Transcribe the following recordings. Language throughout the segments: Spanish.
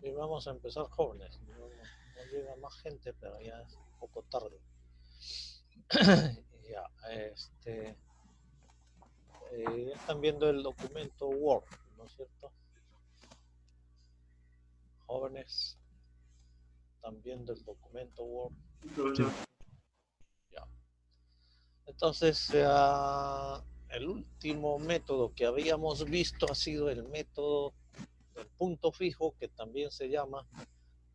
Y vamos a empezar jóvenes. No llega más gente, pero ya es un poco tarde. Ya, están viendo el documento Word, ¿no es cierto? Jóvenes, están viendo el documento Word. Sí. Ya. Entonces, el último método que habíamos visto ha sido el método del punto fijo, que también se llama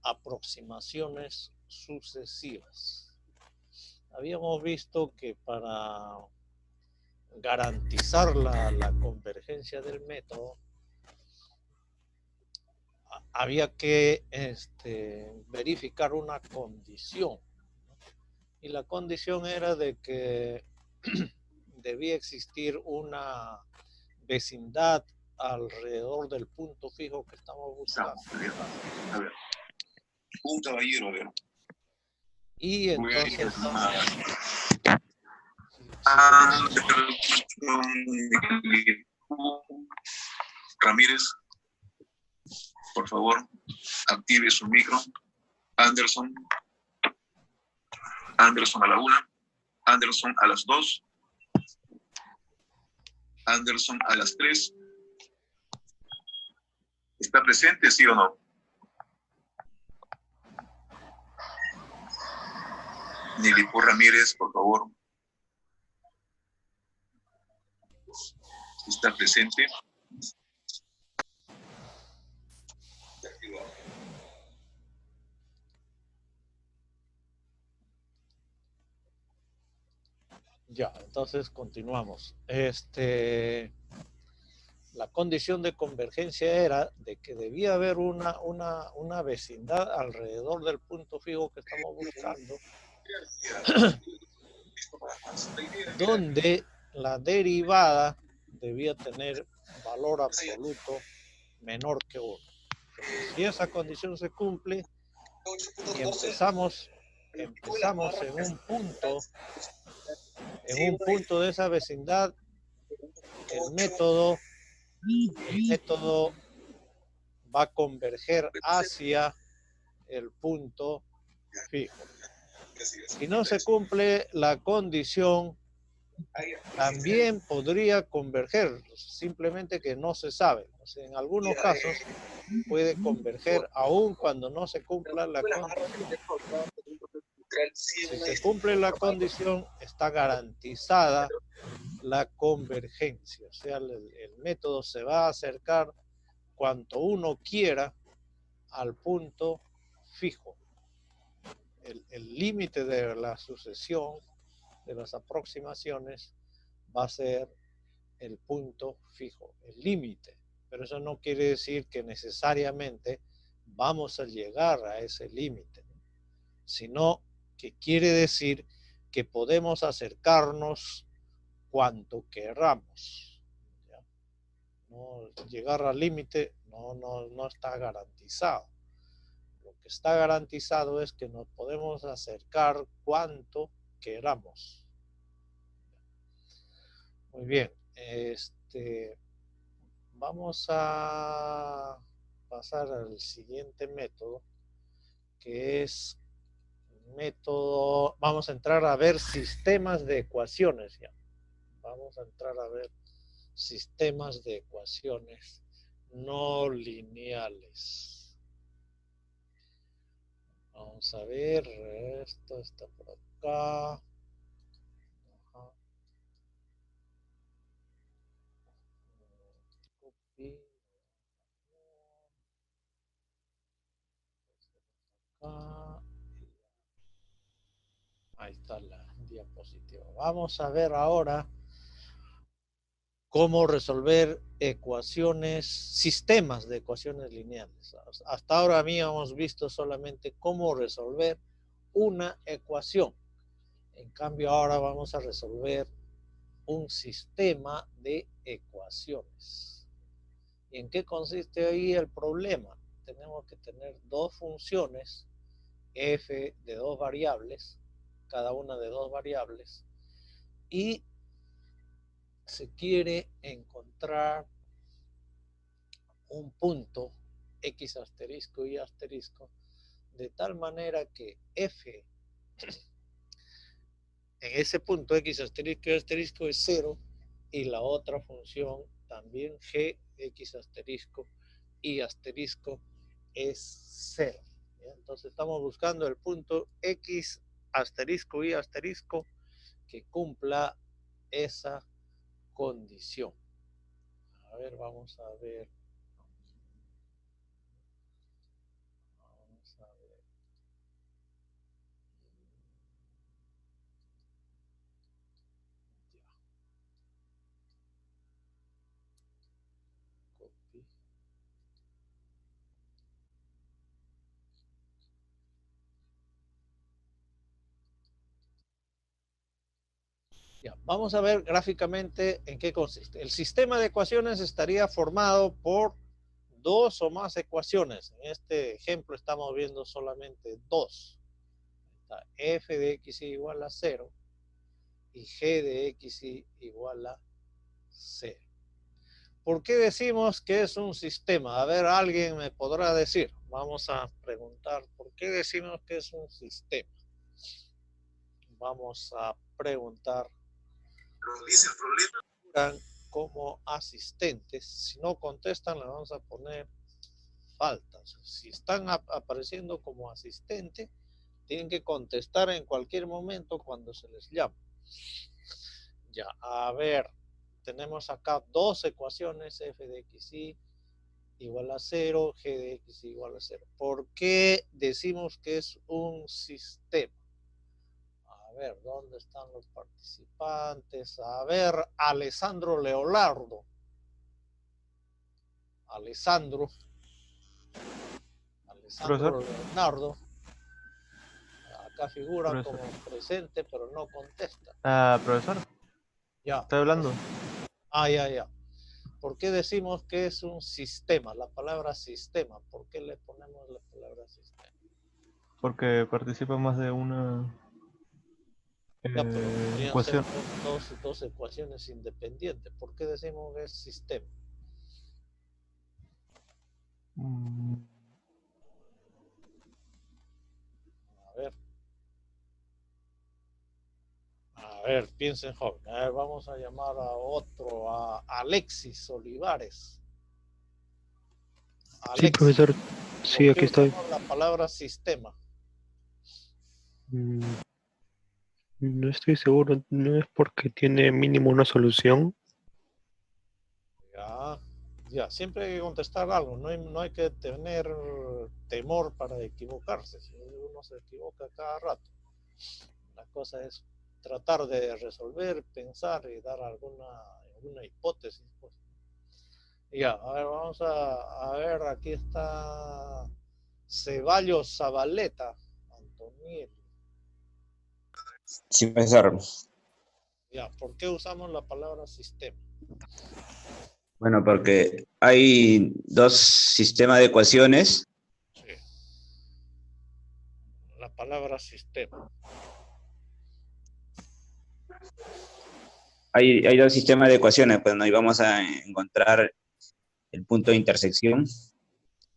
aproximaciones sucesivas. Habíamos visto que para garantizar la convergencia del método había que verificar una condición, ¿no? Y la condición era de que debía existir una vecindad alrededor del punto fijo que estamos buscando. A ver, un caballero, a ver. Y entonces, Ramírez, por favor, active su micro. Anderson a la 1, Anderson a las 2, Anderson a las 3. ¿Está presente, sí o no? Nilipur Ramírez, por favor. ¿Está presente? ya, entonces continuamos. La condición de convergencia era de que debía haber una vecindad alrededor del punto fijo que estamos buscando, donde la derivada debía tener valor absoluto menor que 1. Si esa condición se cumple y empezamos en un punto de esa vecindad, el método va a converger hacia el punto fijo. Si no se cumple la condición, también podría converger, simplemente que no se sabe. O sea, en algunos casos puede converger aún cuando no se cumpla la condición. Si se cumple la condición, está garantizada la convergencia. O sea, el método se va a acercar cuanto uno quiera al punto fijo. El límite de la sucesión de las aproximaciones va a ser el punto fijo, el límite. Pero eso no quiere decir que necesariamente vamos a llegar a ese límite, ¿no? Sino que quiere decir que podemos acercarnos cuanto queramos. ¿Ya? No, llegar al límite no está garantizado. Lo que está garantizado es que nos podemos acercar cuanto queramos. Muy bien, vamos a pasar al siguiente método, que es método, vamos a entrar a ver sistemas de ecuaciones ya. Vamos a entrar a ver sistemas de ecuaciones no lineales. Vamos a ver, esto está por acá. Ajá. Acá. Ahí está la diapositiva. Vamos a ver ahora cómo resolver ecuaciones, sistemas de ecuaciones lineales. Hasta ahora habíamos visto solamente cómo resolver una ecuación. En cambio, ahora vamos a resolver un sistema de ecuaciones. ¿Y en qué consiste ahí el problema? Tenemos que tener dos funciones, f de dos variables, cada una de dos variables, y se quiere encontrar un punto x asterisco y asterisco, de tal manera que f en ese punto x asterisco y asterisco es 0 y la otra función también g x asterisco y asterisco es 0. Entonces estamos buscando el punto x asterisco y asterisco que cumpla esa condición. A ver, vamos a ver. Vamos a ver. Ya. Copy. Ya, vamos a ver gráficamente en qué consiste. El sistema de ecuaciones estaría formado por dos o más ecuaciones. En este ejemplo estamos viendo solamente dos. Está f de x igual a 0 y g de x igual a 0. ¿Por qué decimos que es un sistema? A ver, alguien me podrá decir. Vamos a preguntar, ¿por qué decimos que es un sistema? Vamos a preguntar. Dice el problema. Como asistentes. Si no contestan, le vamos a poner faltas. Si están apareciendo como asistente, tienen que contestar en cualquier momento cuando se les llama. Ya, a ver, tenemos acá dos ecuaciones, f de x igual a 0, g de x igual a 0. ¿Por qué decimos que es un sistema? A ver, ¿dónde están los participantes? A ver, Alessandro Leonardo. Alessandro Profesor. Leonardo. Acá figura Profesor. como presente, pero no contesta. Profesor, Ya. estoy hablando. Ya. ¿Por qué decimos que es un sistema? La palabra sistema. ¿Por qué le ponemos la palabra sistema? Porque participa más de una Ya, pero podrían ecuación. ser dos ecuaciones independientes. ¿Por qué decimos que es sistema? A ver, piensen joven. A ver, vamos a llamar a otro, a Alexis Olivares. Alexis, sí, profesor. Sí, aquí estoy. La palabra sistema. No estoy seguro. ¿No es porque tiene mínimo una solución? Ya, siempre hay que contestar algo. No hay que tener temor para equivocarse. Si uno se equivoca cada rato. La cosa es tratar de resolver, pensar y dar alguna hipótesis. Pues. Ya, a ver, vamos a ver, aquí está Ceballos Zabaleta, Antoniel. Sí, profesor. Ya, ¿por qué usamos la palabra sistema? Bueno, porque hay dos sistemas de ecuaciones. Sí. La palabra sistema. Hay dos sistemas de ecuaciones, pues ahí vamos a encontrar el punto de intersección.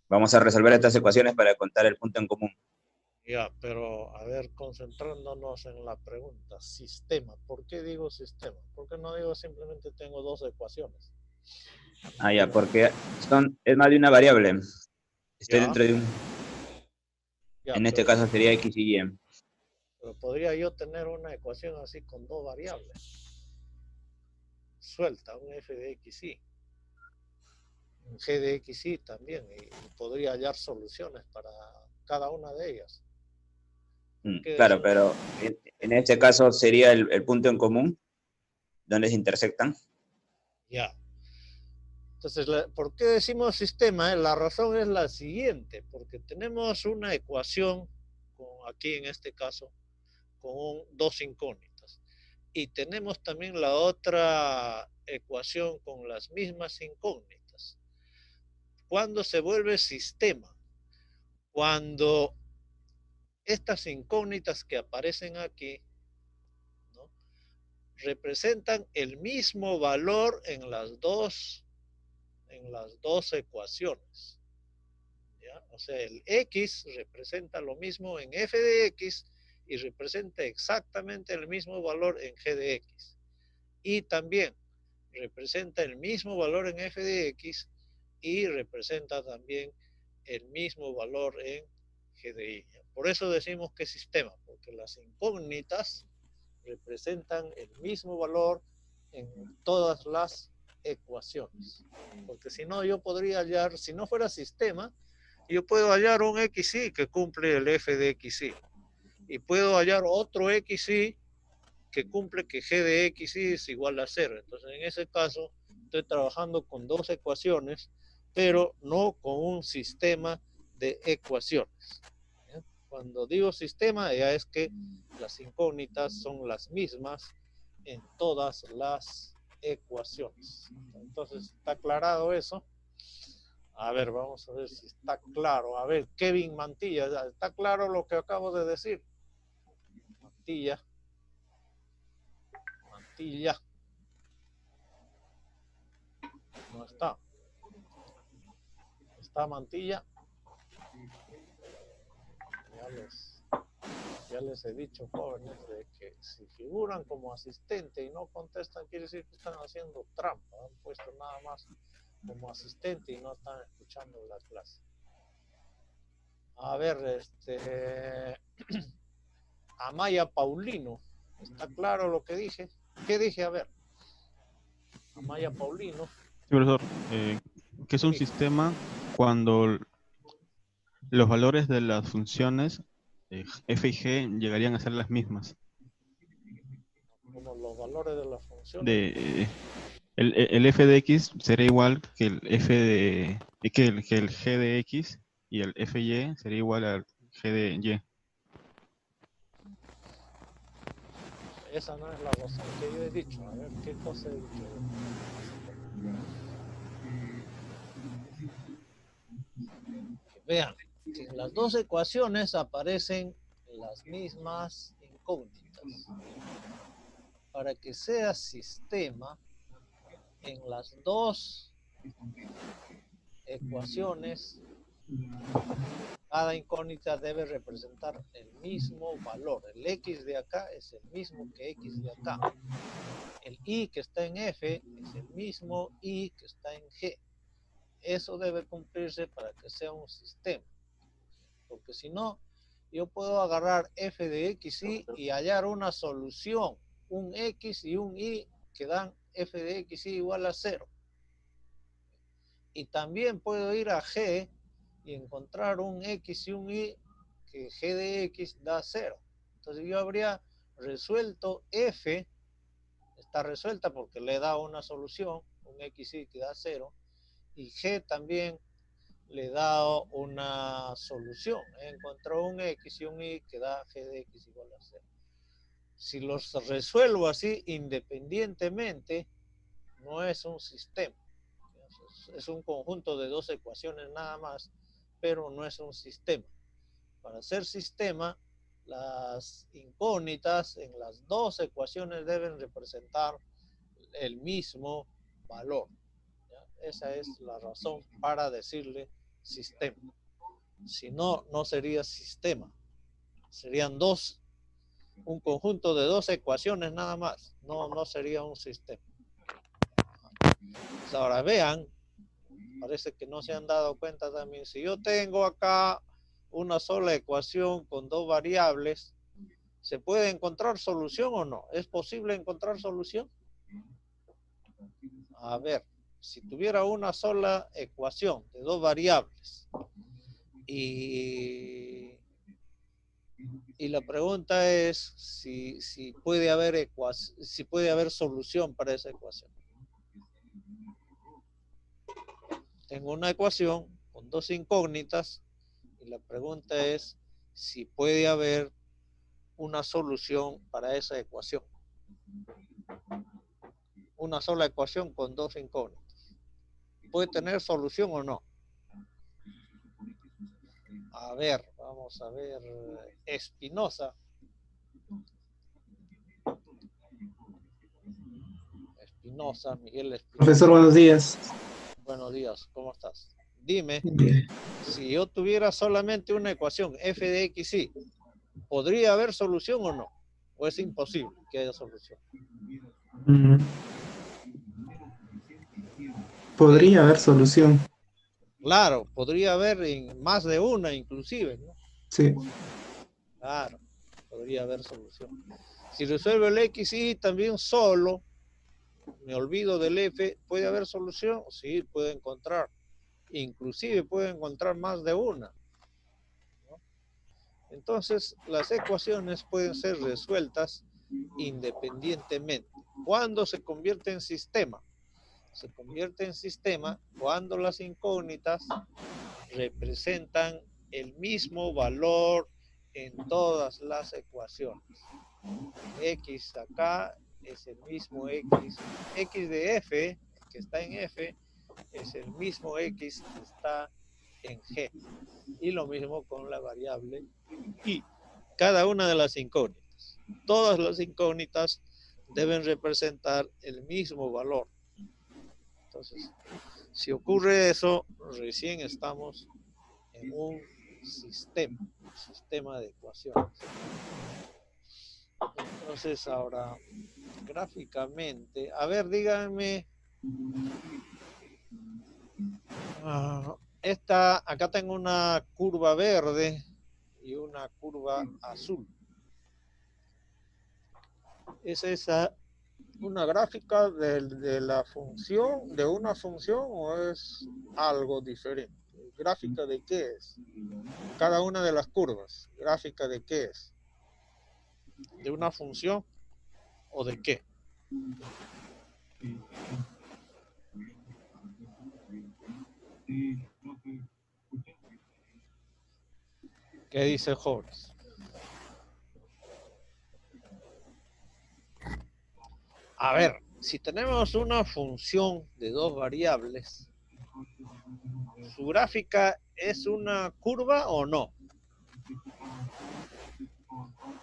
Vamos a resolver estas ecuaciones para encontrar el punto en común. Ya, pero a ver, concentrándonos en la pregunta, sistema. ¿Por qué digo sistema? ¿Por qué no digo simplemente tengo dos ecuaciones? Ya, porque es más de una variable. Estoy Ya. dentro de un... Ya, en este caso sería x y y. Pero podría yo tener una ecuación así con dos variables. Suelta, un f de x y un g de x y también. Y podría hallar soluciones para cada una de ellas. Claro, pero en este caso sería el punto en común donde se intersectan. Ya. Entonces, ¿por qué decimos sistema? La razón es la siguiente, porque tenemos una ecuación, aquí en este caso, con dos incógnitas. Y tenemos también la otra ecuación con las mismas incógnitas. ¿Cuándo se vuelve sistema? Cuando estas incógnitas que aparecen aquí, ¿no?, representan el mismo valor en las dos ecuaciones. ¿ya? O sea, el X representa lo mismo en f de X y representa exactamente el mismo valor en g de X. Y también representa el mismo valor en f de X y representa también el mismo valor en g de Y. Por eso decimos que es sistema, porque las incógnitas representan el mismo valor en todas las ecuaciones. Porque si no, yo podría hallar, si no fuera sistema, yo puedo hallar un XY que cumple el f de XY. Y puedo hallar otro XY que cumple que g de XY es igual a 0. Entonces, en ese caso, estoy trabajando con dos ecuaciones, pero no con un sistema de ecuaciones. ¿Ya? Cuando digo sistema, ya es que las incógnitas son las mismas en todas las ecuaciones. Entonces, ¿está aclarado eso? A ver, vamos a ver si está claro. A ver, Kevin Mantilla, ¿está claro lo que acabo de decir? Mantilla. No está. ¿Está Mantilla? Ya les he dicho, jóvenes, de que si figuran como asistente y no contestan, quiere decir que están haciendo trampa. Han puesto nada más como asistente y no están escuchando la clase. A ver, Amaya Paulino, ¿está claro lo que dije? ¿Qué dije? A ver. Amaya Paulino. Sí, profesor, ¿qué es un sistema cuando los valores de las funciones f y g llegarían a ser las mismas? Como los valores de las funciones. El f de x será igual que el f de que el g de x y el f y sería igual al g de y. Esa no es la razón que yo he dicho. A ver, ¿qué cosa he dicho? Vean, en las dos ecuaciones aparecen las mismas incógnitas. Para que sea sistema, en las dos ecuaciones, cada incógnita debe representar el mismo valor. El X de acá es el mismo que X de acá. El Y que está en F es el mismo Y que está en G. Eso debe cumplirse para que sea un sistema. Porque si no, yo puedo agarrar f de XY y hallar una solución, un X y un Y que dan f de XY igual a 0. Y también puedo ir a G y encontrar un X y un Y que G de X da 0. Entonces yo habría resuelto F, está resuelta porque le da una solución, un XY que da 0, y G también le da una solución. Encontró un X y un Y que da G de X igual a 0. Si los resuelvo así independientemente, no es un sistema. Es un conjunto de dos ecuaciones nada más, pero no es un sistema. Para ser sistema, las incógnitas en las dos ecuaciones deben representar el mismo valor. ¿Ya? Esa es la razón para decirle sistema. Si no, no sería sistema. Serían un conjunto de dos ecuaciones nada más. No sería un sistema. Pues ahora vean, parece que no se han dado cuenta también. Si yo tengo acá una sola ecuación con dos variables, ¿se puede encontrar solución o no? ¿Es posible encontrar solución? A ver, si tuviera una sola ecuación de dos variables y la pregunta es si puede haber solución para esa ecuación. Tengo una ecuación con dos incógnitas y la pregunta es si puede haber una solución para esa ecuación. Una sola ecuación con dos incógnitas. ¿Puede tener solución o no? A ver, vamos a ver. Espinosa. Miguel Espinosa. Profesor, buenos días. Buenos días, ¿cómo estás? Dime, Bien. si yo tuviera solamente una ecuación f de x, y, ¿podría haber solución o no? ¿O es imposible que haya solución? Podría haber solución. Claro, podría haber en más de una inclusive, ¿no? Sí. Claro, podría haber solución. Si resuelvo el x, y también solo, me olvido del f, ¿puede haber solución? Sí, puede encontrar. Inclusive puede encontrar más de una, ¿no? Entonces, las ecuaciones pueden ser resueltas independientemente. ¿Cuándo se convierte en sistema? Se convierte en sistema cuando las incógnitas representan el mismo valor en todas las ecuaciones. X acá es el mismo X. X de f, que está en f, es el mismo X que está en G. Y lo mismo con la variable Y. Cada una de las incógnitas. Todas las incógnitas deben representar el mismo valor. Entonces, si ocurre eso, recién estamos en un sistema de ecuaciones. Entonces, ahora, gráficamente, a ver, díganme, acá tengo una curva verde y una curva azul. ¿Es esa una gráfica de la función, de una función, o es algo diferente? ¿Gráfica de qué es? Cada una de las curvas, ¿gráfica de qué es? ¿De una función o de qué? ¿Qué dice Horace? A ver, si tenemos una función de dos variables, ¿su gráfica es una curva o no?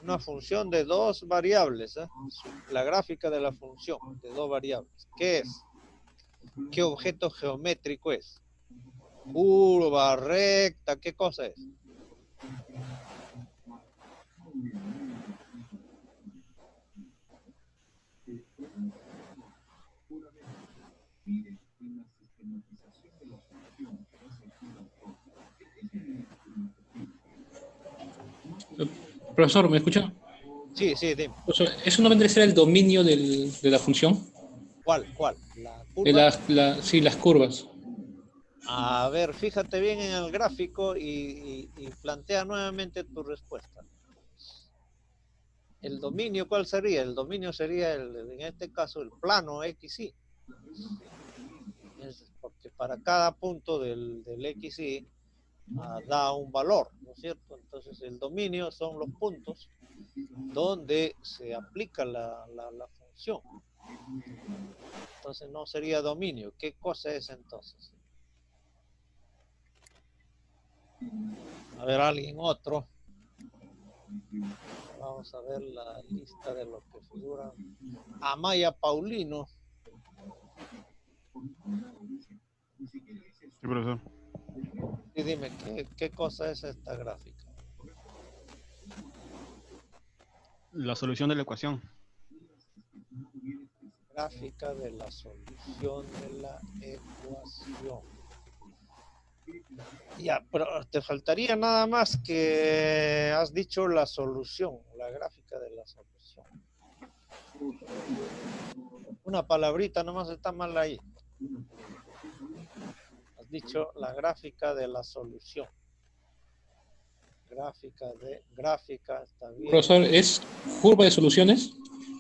Una función de dos variables, ¿eh? La gráfica de la función de dos variables. ¿Qué es? ¿Qué objeto geométrico es? Curva, recta, ¿qué cosa es? Profesor, ¿me escucha? Sí, sí, dime. Profesor, ¿eso no vendría a ser el dominio de la función? ¿Cuál? ¿La curva? Sí, las curvas. A ver, fíjate bien en el gráfico y plantea nuevamente tu respuesta. ¿El dominio cuál sería? El dominio sería, en este caso, el plano XY. Porque para cada punto del XY da un valor, ¿no es cierto? Entonces, el dominio son los puntos donde se aplica la función. Entonces, no sería dominio. ¿Qué cosa es entonces? A ver, alguien otro. Vamos a ver la lista de los que figuran. Amaya Paulino. Sí, profesor. Y dime, ¿qué cosa es esta gráfica? La solución de la ecuación. Gráfica de la solución de la ecuación. Ya, pero te faltaría nada más que has dicho la solución, la gráfica de la solución. Una palabrita nomás está mal ahí. Has dicho la gráfica de la solución. Gráfica, está bien. Profesor, ¿es curva de soluciones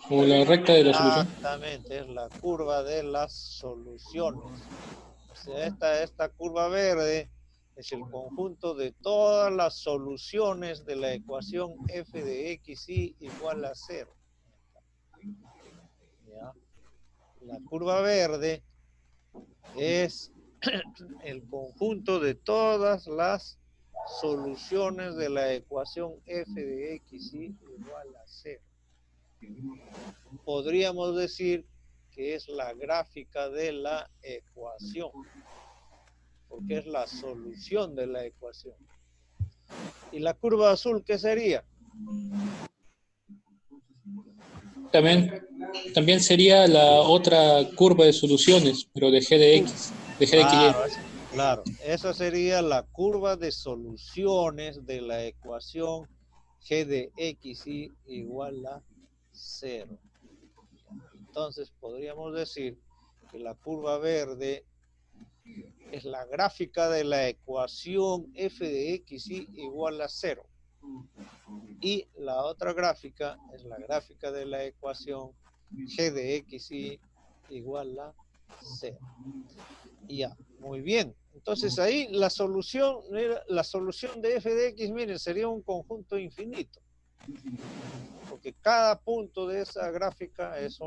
o la recta de la solución? Exactamente, es la curva de las soluciones. O sea, esta curva verde es el conjunto de todas las soluciones de la ecuación f de xy igual a 0. ¿Ya? La curva verde es el conjunto de todas las soluciones de la ecuación f de xy igual a 0. Podríamos decir que es la gráfica de la ecuación. porque es la solución de la ecuación. ¿Y la curva azul qué sería? También sería la otra curva de soluciones, pero de g de x, de g de Claro, y. claro, esa sería la curva de soluciones de la ecuación g de xy igual a 0. Entonces podríamos decir que la curva verde es la gráfica de la ecuación f de xy igual a 0. Y la otra gráfica es la gráfica de la ecuación g de xy igual a 0. Ya, muy bien. Entonces ahí la solución de f de x, miren, sería un conjunto infinito. Porque cada punto de esa gráfica es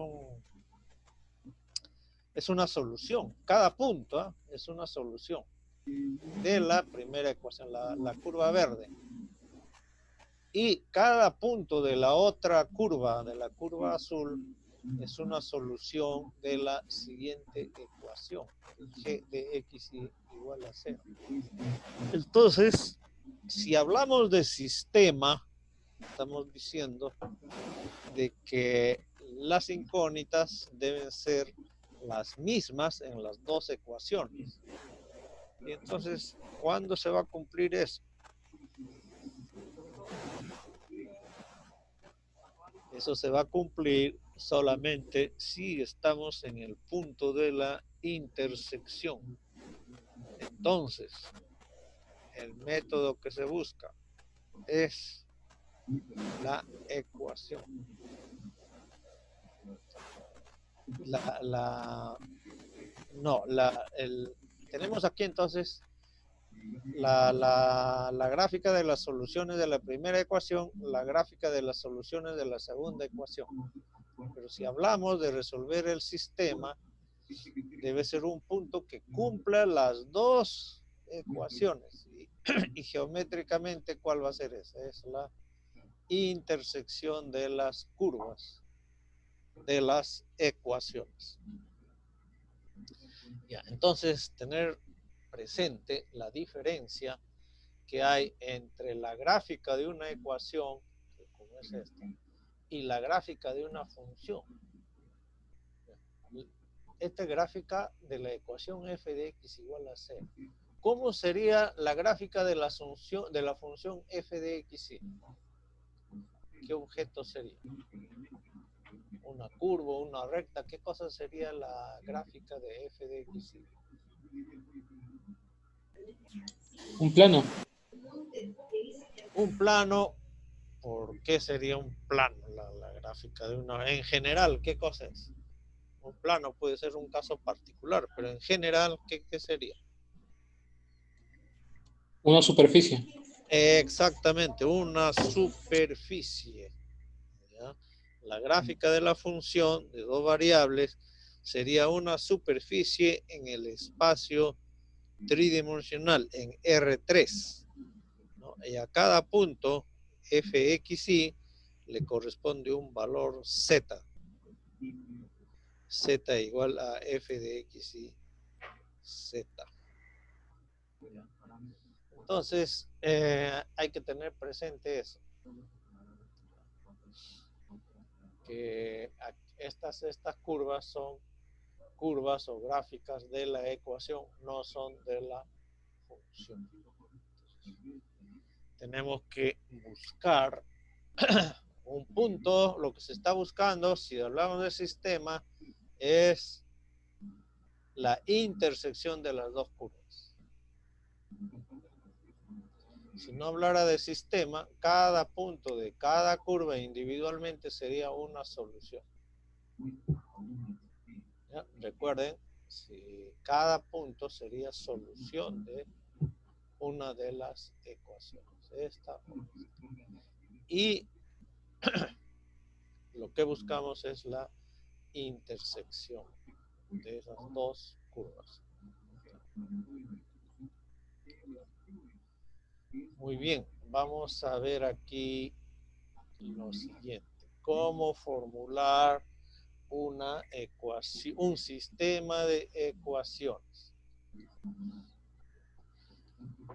una solución. Cada punto es una solución de la primera ecuación, la curva verde. Y cada punto de la otra curva, de la curva azul, es una solución de la siguiente ecuación, g de xy igual a 0. Entonces, si hablamos de sistema, estamos diciendo de que las incógnitas deben ser las mismas en las dos ecuaciones. Y entonces, ¿cuándo se va a cumplir eso? Eso se va a cumplir solamente si estamos en el punto de la intersección. Entonces, el método que se busca es la ecuación. Tenemos aquí entonces la gráfica de las soluciones de la primera ecuación, la gráfica de las soluciones de la segunda ecuación. Pero si hablamos de resolver el sistema, debe ser un punto que cumpla las dos ecuaciones. Y geométricamente, ¿cuál va a ser esa? Es la intersección de las curvas de las ecuaciones. Ya, entonces, tener presente la diferencia que hay entre la gráfica de una ecuación, como es esta, y la gráfica de una función. Esta gráfica de la ecuación f de x igual a 0. ¿Cómo sería la gráfica de la función f de xy? ¿Qué objeto sería? ¿Una curva, una recta? ¿Qué cosa sería la gráfica de f de xy? Un plano. Un plano. ¿Por qué sería un plano la gráfica de una? En general, ¿qué cosa es? Un plano puede ser un caso particular, pero en general, ¿qué sería? Una superficie. Exactamente, una superficie. ¿Ya? La gráfica de la función de dos variables sería una superficie en el espacio tridimensional, en R3. ¿No? Y a cada punto, fxy, le corresponde un valor z. Z igual a f de xy z. Entonces, hay que tener presente eso. Que estas curvas son curvas o gráficas de la ecuación, no son de la función. Tenemos que buscar un punto. Lo que se está buscando, si hablamos de sistema, es la intersección de las dos curvas. Si no hablara de sistema, cada punto de cada curva individualmente sería una solución. ¿Ya? Recuerden, si cada punto sería solución de una de las ecuaciones. Esta. Y lo que buscamos es la intersección de esas dos curvas. Muy bien, vamos a ver aquí lo siguiente. ¿Cómo formular una ecuación, un sistema de ecuaciones?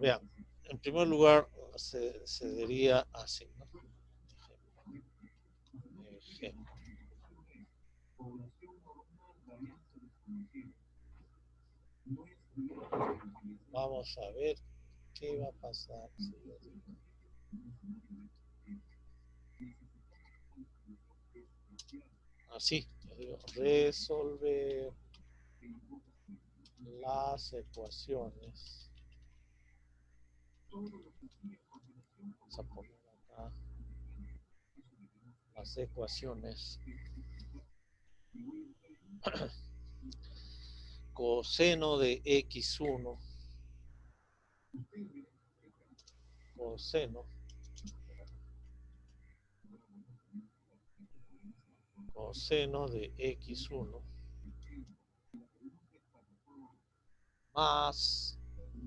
Vean, en primer lugar se diría así, ¿no? Ejemplo. Vamos a ver qué va a pasar. Así, te digo, resolver las ecuaciones. Vamos a poner acá las ecuaciones. Coseno de x1 coseno de x1 más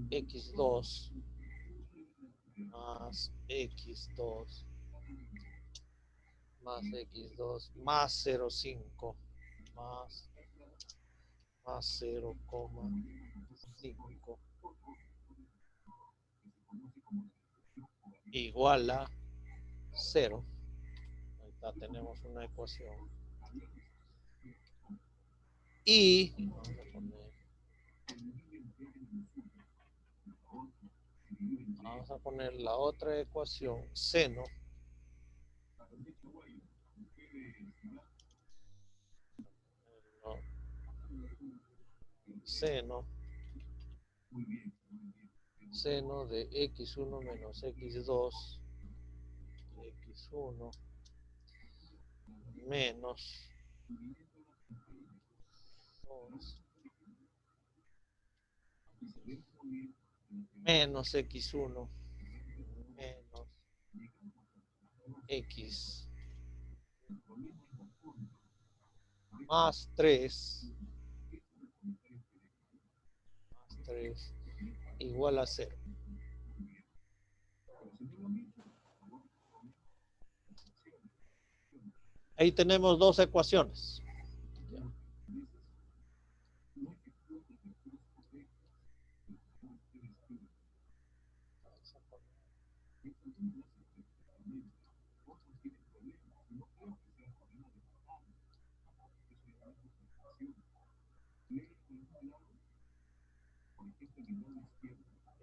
x2 más x2 más x2 más 0,5 más 0,5 igual a 0. Ahí está, tenemos una ecuación. Y vamos a poner la otra ecuación, seno de x1 menos x2 menos 2 menos x1 menos x más 3 igual a 0. Ahí tenemos dos ecuaciones.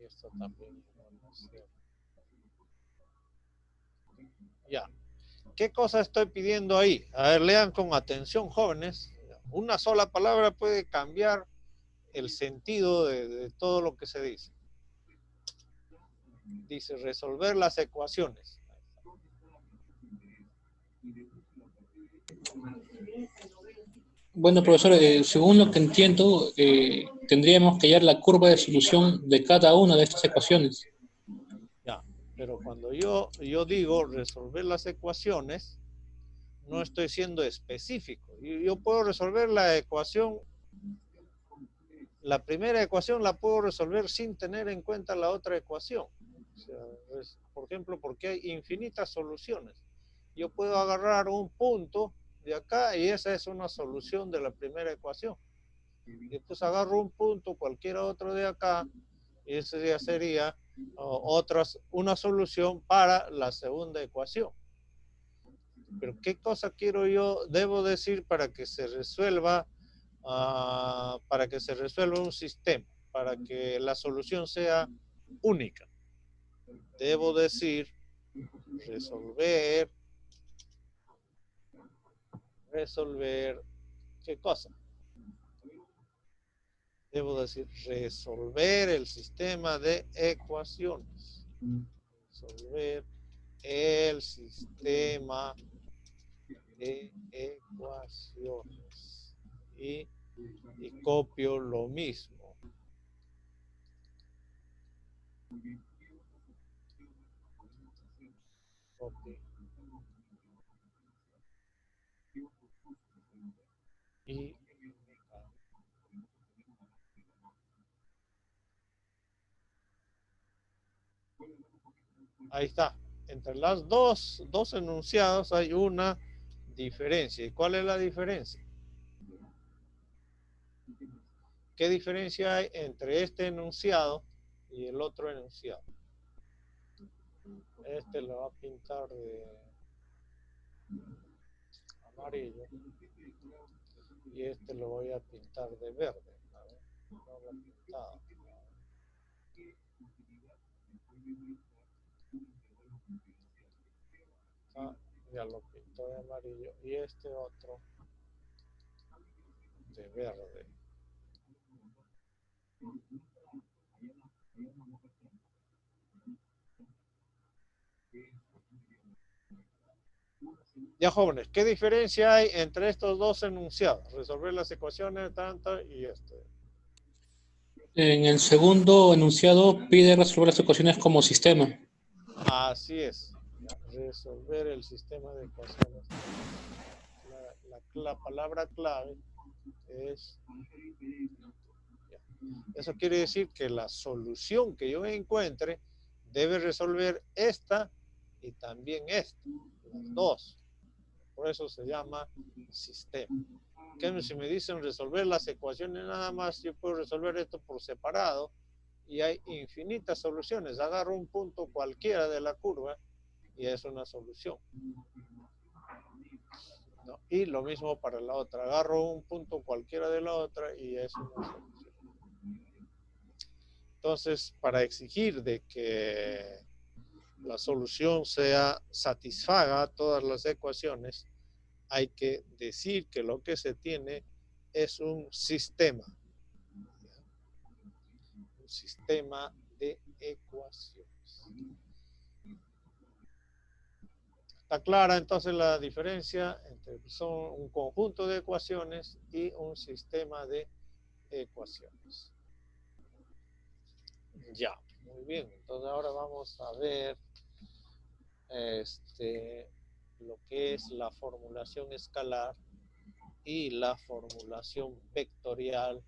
Esto también. Ya. ¿Qué cosa estoy pidiendo ahí? A ver, lean con atención, jóvenes. Una sola palabra puede cambiar el sentido de todo lo que se dice. Dice resolver las ecuaciones. Bueno, profesor, según lo que entiendo, tendríamos que hallar la curva de solución de cada una de estas ecuaciones. Ya, pero cuando yo digo resolver las ecuaciones, no estoy siendo específico. Yo puedo resolver la ecuación, la primera ecuación la puedo resolver sin tener en cuenta la otra ecuación. O sea, por ejemplo, porque hay infinitas soluciones. Yo puedo agarrar un punto de acá y esa es una solución de la primera ecuación. Y después agarro un punto, cualquiera otro de acá, y ese ya sería una solución para la segunda ecuación. Pero ¿qué cosa debo decir para que se resuelva, un sistema, para que la solución sea única? Debo decir resolver, ¿qué cosa? Debo decir resolver el sistema de ecuaciones. Resolver el sistema de ecuaciones. Y copio lo mismo. Copy. Y ahí está. Entre las dos enunciados hay una diferencia. ¿Y cuál es la diferencia? ¿Qué diferencia hay entre este enunciado y el otro enunciado. Este lo va a pintar de amarillo y este lo voy a pintar de verde. A ver, no lo he pintado. Ah, ya lo pintó de amarillo y este otro de verde. Ya, jóvenes, ¿qué diferencia hay entre estos dos enunciados? Resolver las ecuaciones tanto y este. En el segundo enunciado pide resolver las ecuaciones como sistema. Así es. Resolver el sistema de ecuaciones. La palabra clave es... Ya. Eso quiere decir que la solución que yo encuentre debe resolver esta y también esta. Las dos. Por eso se llama sistema. Que si me dicen resolver las ecuaciones nada más, yo puedo resolver esto por separado y hay infinitas soluciones. Agarro un punto cualquiera de la curva y es una solución. ¿No? Y lo mismo para la otra. Agarro un punto cualquiera de la otra y es una solución. Entonces, para exigir de que la solución satisfaga todas las ecuaciones, hay que decir que lo que se tiene es un sistema. Un sistema de ecuaciones. Está clara entonces la diferencia entre son un conjunto de ecuaciones y un sistema de ecuaciones. Ya, muy bien. Entonces ahora vamos a ver lo que es la formulación escalar y la formulación vectorial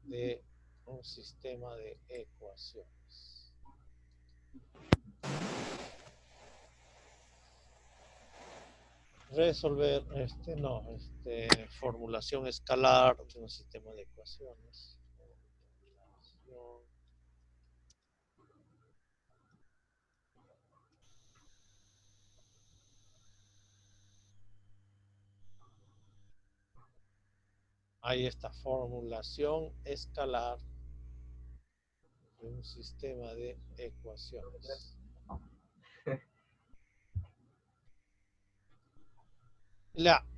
de un sistema de ecuaciones. Resolver formulación escalar de un sistema de ecuaciones. Hay esta formulación escalar de un sistema de ecuaciones.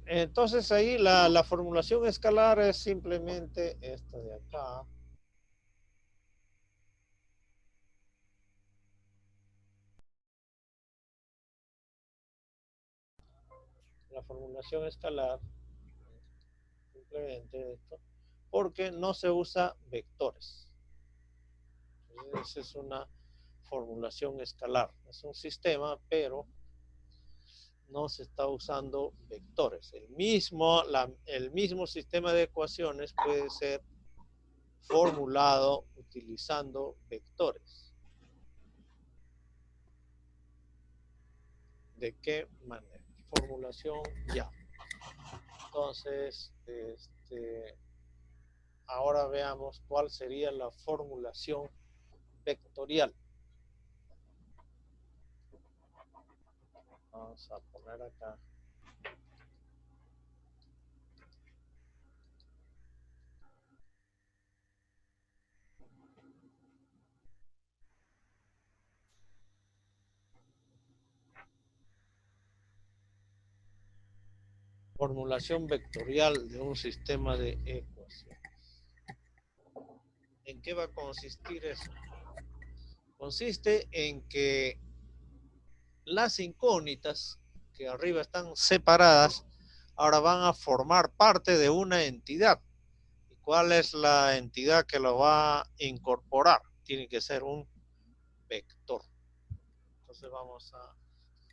Entonces ahí la formulación escalar es simplemente esta de acá. La formulación escalar, simplemente esto, porque no se usa vectores. Entonces, esa es una formulación escalar. Es un sistema, pero no se está usando vectores. El mismo sistema de ecuaciones puede ser formulado utilizando vectores. ¿De qué manera? Formulación ya. Entonces, ahora veamos cuál sería la formulación vectorial. Vamos a poner acá. Formulación vectorial de un sistema de ecuaciones. ¿En qué va a consistir eso? Consiste en que las incógnitas que arriba están separadas ahora van a formar parte de una entidad. ¿Y cuál es la entidad que lo va a incorporar? Tiene que ser un vector. Entonces vamos a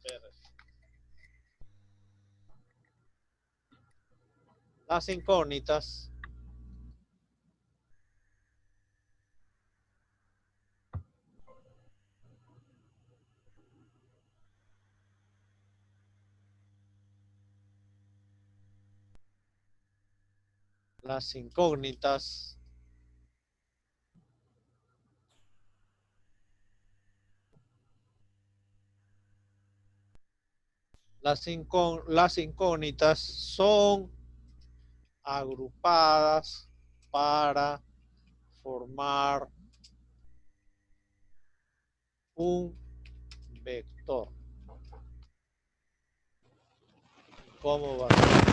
ver las incógnitas. Las incógnitas Las incógnitas son agrupadas para formar un vector. ¿Cómo va a ser?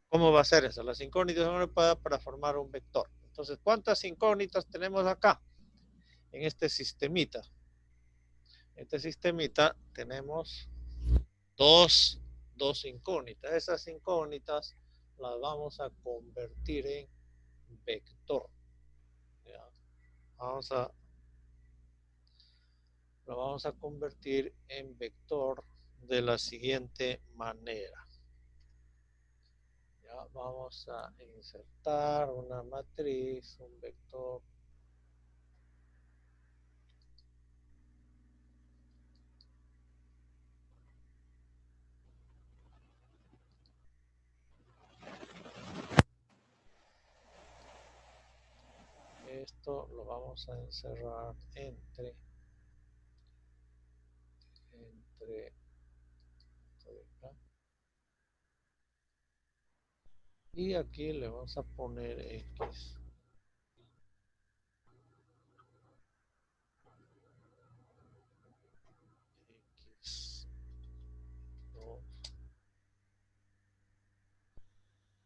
¿Cómo va a ser eso? Las incógnitas son agrupadas para formar un vector. Entonces, ¿cuántas incógnitas tenemos acá? En este sistemita. En este sistemita tenemos dos incógnitas. Esas incógnitas las vamos a convertir en vector. ¿Ya? Lo vamos a convertir en vector de la siguiente manera. Ya, vamos a insertar una matriz, un vector. Esto lo vamos a encerrar entre y aquí le vamos a poner X.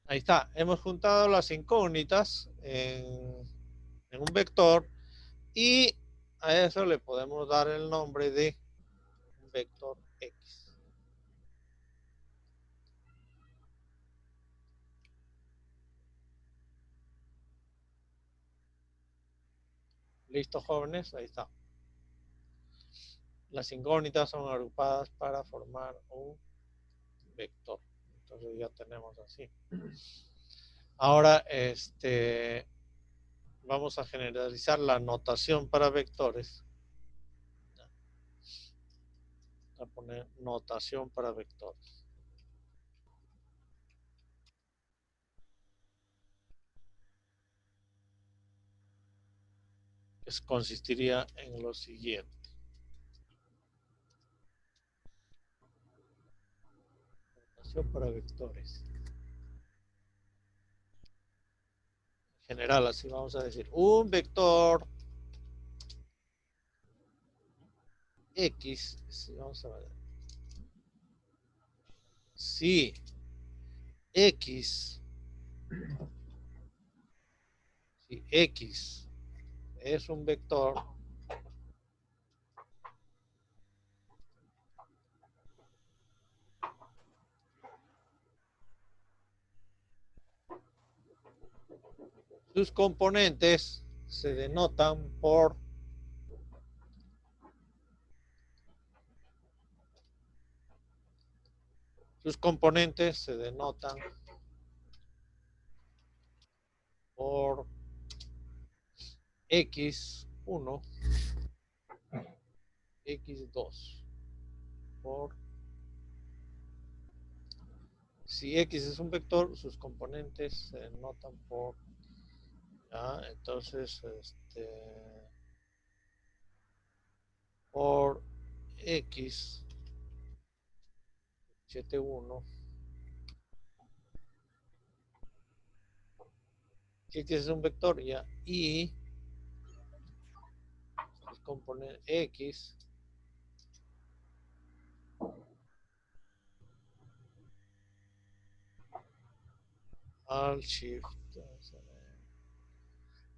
Ahí está, hemos juntado las incógnitas en un vector y a eso le podemos dar el nombre de vector X. ¿Listo, jóvenes? Ahí está. Las incógnitas son agrupadas para formar un vector. Entonces ya tenemos así. Ahora, vamos a generalizar la notación para vectores. Voy a poner notación para vectores. Que consistiría en lo siguiente. Notación para vectores. En general, así vamos a decir. Un vector X, vamos a ver. Si X es un vector, sus componentes se denotan por X1, X2, si X es un vector, sus componentes se denotan por, ¿ya? Entonces, por X 71, X es un vector, ya, y sus componentes X al shift.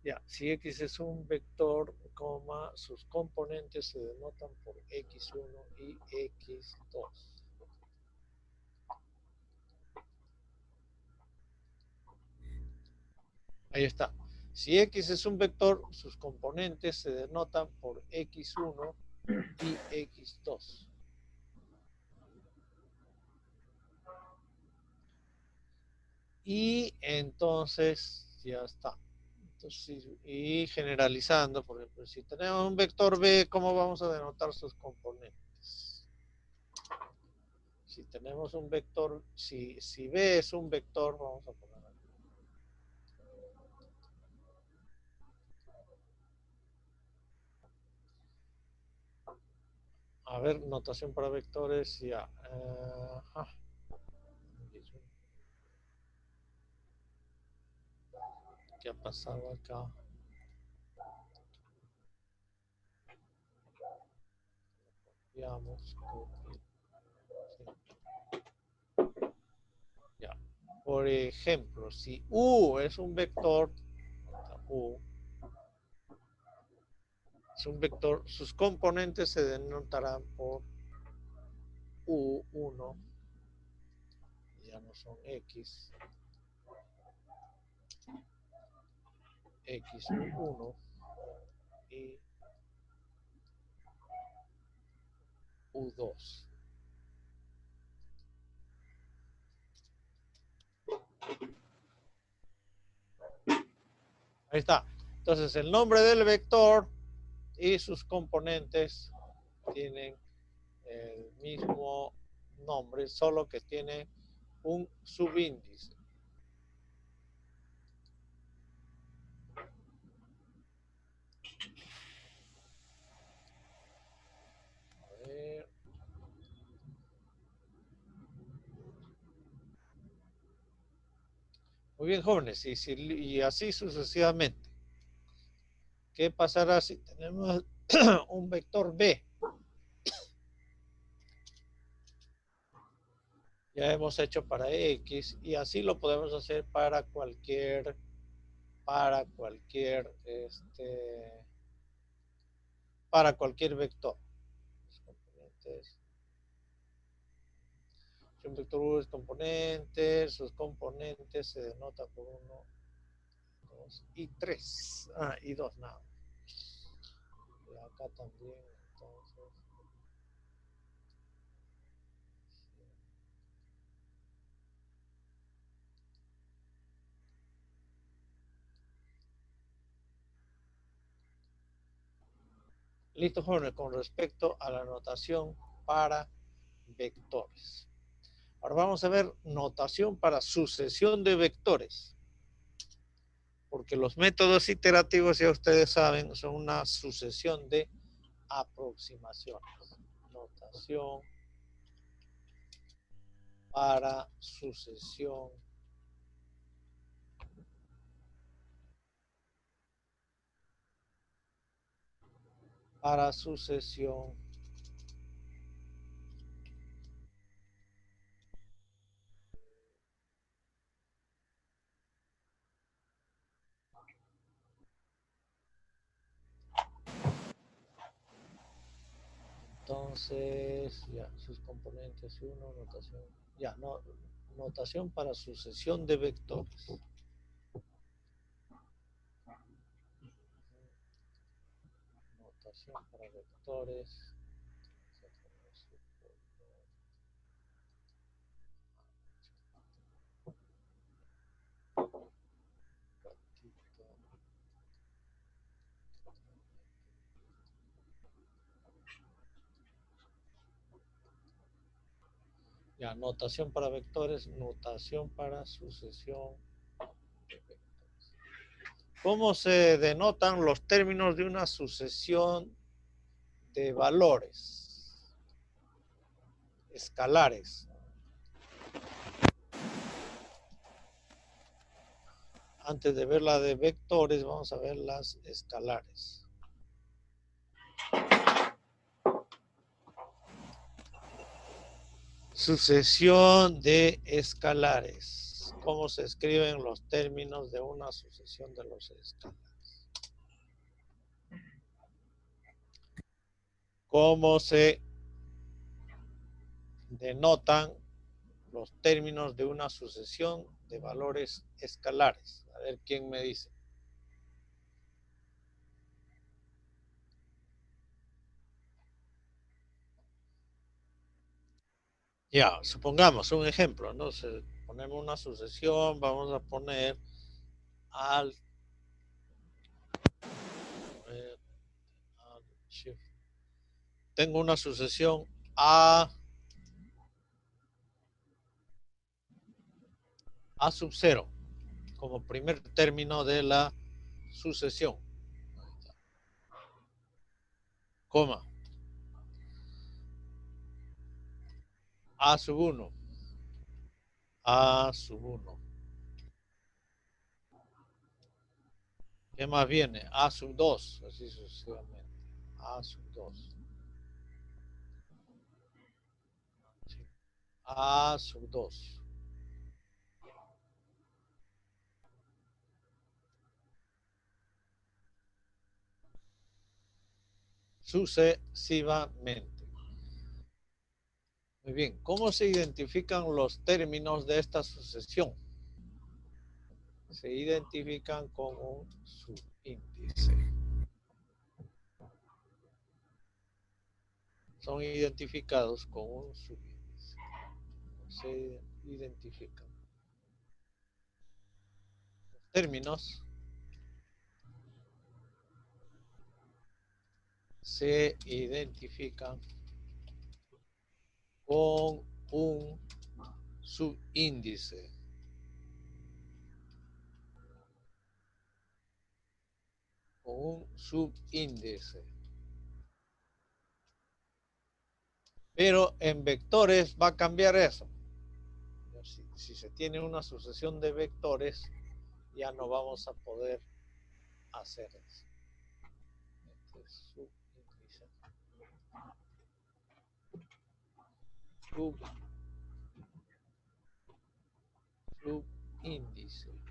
Ya, si X es un vector, coma, sus componentes se denotan por X1 y X2. Ahí está. Si X es un vector, sus componentes se denotan por X1 y X2. Y entonces ya está. Entonces, y generalizando, por ejemplo, si tenemos un vector B, ¿cómo vamos a denotar sus componentes? Si tenemos un vector, si B es un vector, vamos a poner aquí. A ver, notación para vectores, ya. ¿Qué ha pasado acá? Veamos. Ya. Por ejemplo, si U es un vector, U es un vector, sus componentes se denotarán por U1, ya no son X, X1 y U2. Ahí está. Entonces el nombre del vector y sus componentes tienen el mismo nombre, solo que tiene un subíndice. A ver. Muy bien, jóvenes, y así sucesivamente. ¿Qué pasará si tenemos un vector B? Ya hemos hecho para X y así lo podemos hacer para cualquier vector. Los componentes. Si un vector U es componentes, sus componentes se denotan por 1, 2 y 3. Y 2 nada. Y acá también, entonces. Listo, jóvenes, con respecto a la notación para vectores. Ahora vamos a ver notación para sucesión de vectores. Porque los métodos iterativos, ya ustedes saben, son una sucesión de aproximaciones. Notación para sucesión entonces ya sus componentes 1, notación ya no, notación para sucesión de vectores. Notación para vectores. Ya, notación para vectores, notación para sucesión de vectores. ¿Cómo se denotan los términos de una sucesión de valores escalares? Antes de ver la de vectores, vamos a ver las escalares. Sucesión de escalares. ¿Cómo se escriben los términos de una sucesión de los escalares? ¿Cómo se denotan los términos de una sucesión de valores escalares? A ver quién me dice. Ya, supongamos un ejemplo, ¿no? Ponemos una sucesión, vamos a poner al tengo una sucesión A sub 0 como primer término de la sucesión. Coma. A sub 1. A sub 1. ¿Qué más viene? A sub 2, así sucesivamente. A sub 2. A sub 2. Sucesivamente. Muy bien, ¿cómo se identifican los términos de esta sucesión? Se identifican con un subíndice. Son identificados con un subíndice. Se identifican. Los términos se identifican con un subíndice. Con un subíndice. Pero en vectores va a cambiar eso. Si se tiene una sucesión de vectores, ya no vamos a poder hacer eso. Este es subíndice. Subíndice.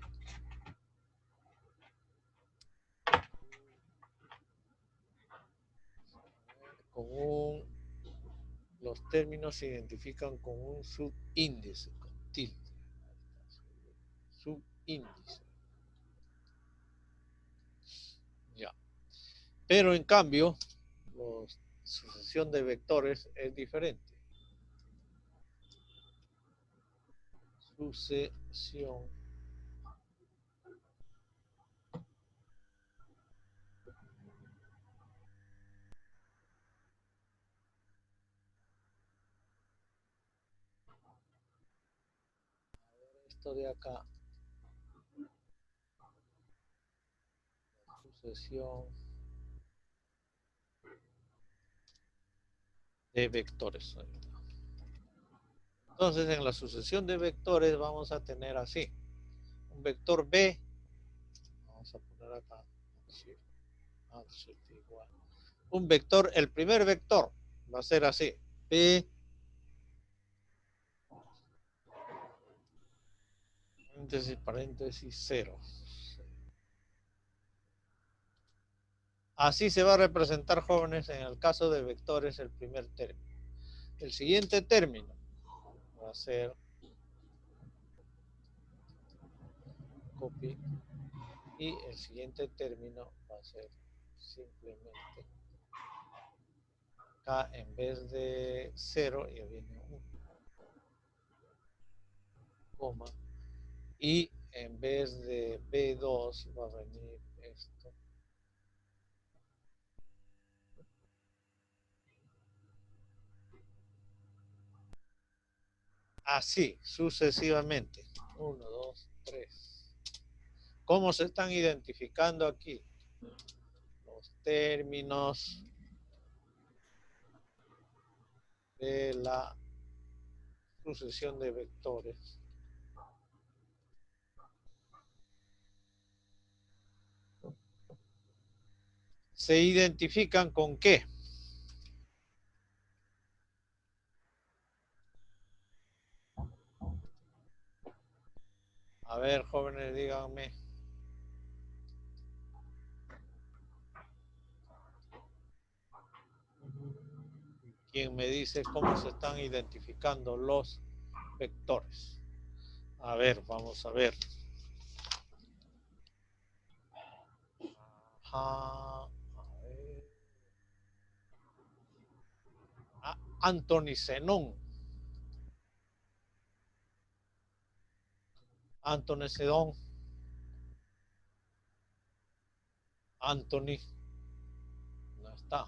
Los términos se identifican con un subíndice, con tilde. Subíndice. Ya. Pero en cambio, la sucesión de vectores es diferente. Sucesión de acá, sucesión de vectores. Entonces, en la sucesión de vectores vamos a tener así, un vector B, vamos a poner acá, igual. Un vector, el primer vector va a ser así, P, paréntesis 0. Así se va a representar, jóvenes, en el caso de vectores, el primer término. El siguiente término va a ser copy y el siguiente término va a ser simplemente acá en vez de 0 ya viene 1, coma, y en vez de B2 va a venir esto. Así, sucesivamente. 1, 2, 3. ¿Cómo se están identificando aquí? Los términos de la sucesión de vectores. ¿Se identifican con qué? A ver, jóvenes, díganme. ¿Quién me dice cómo se están identificando los vectores? A ver, vamos a ver. A ver. Anthony Zenón. Anthony Zenón. Anthony. No está.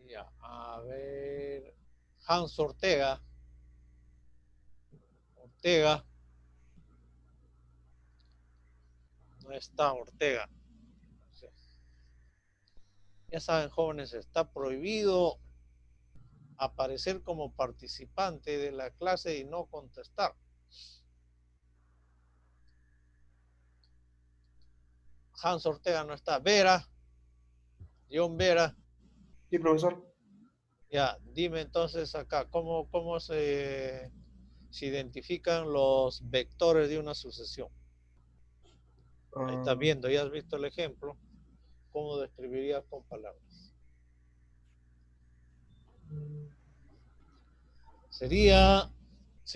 Ya, a ver. Hans Ortega. Ortega. No está Ortega. Ya saben, jóvenes, está prohibido aparecer como participante de la clase y no contestar. Hans Ortega no está. Vera, John Vera. Sí, profesor. Ya, dime entonces acá, ¿cómo se identifican los vectores de una sucesión? Ahí estás viendo, ya has visto el ejemplo. ¿Cómo describirías con palabras? Se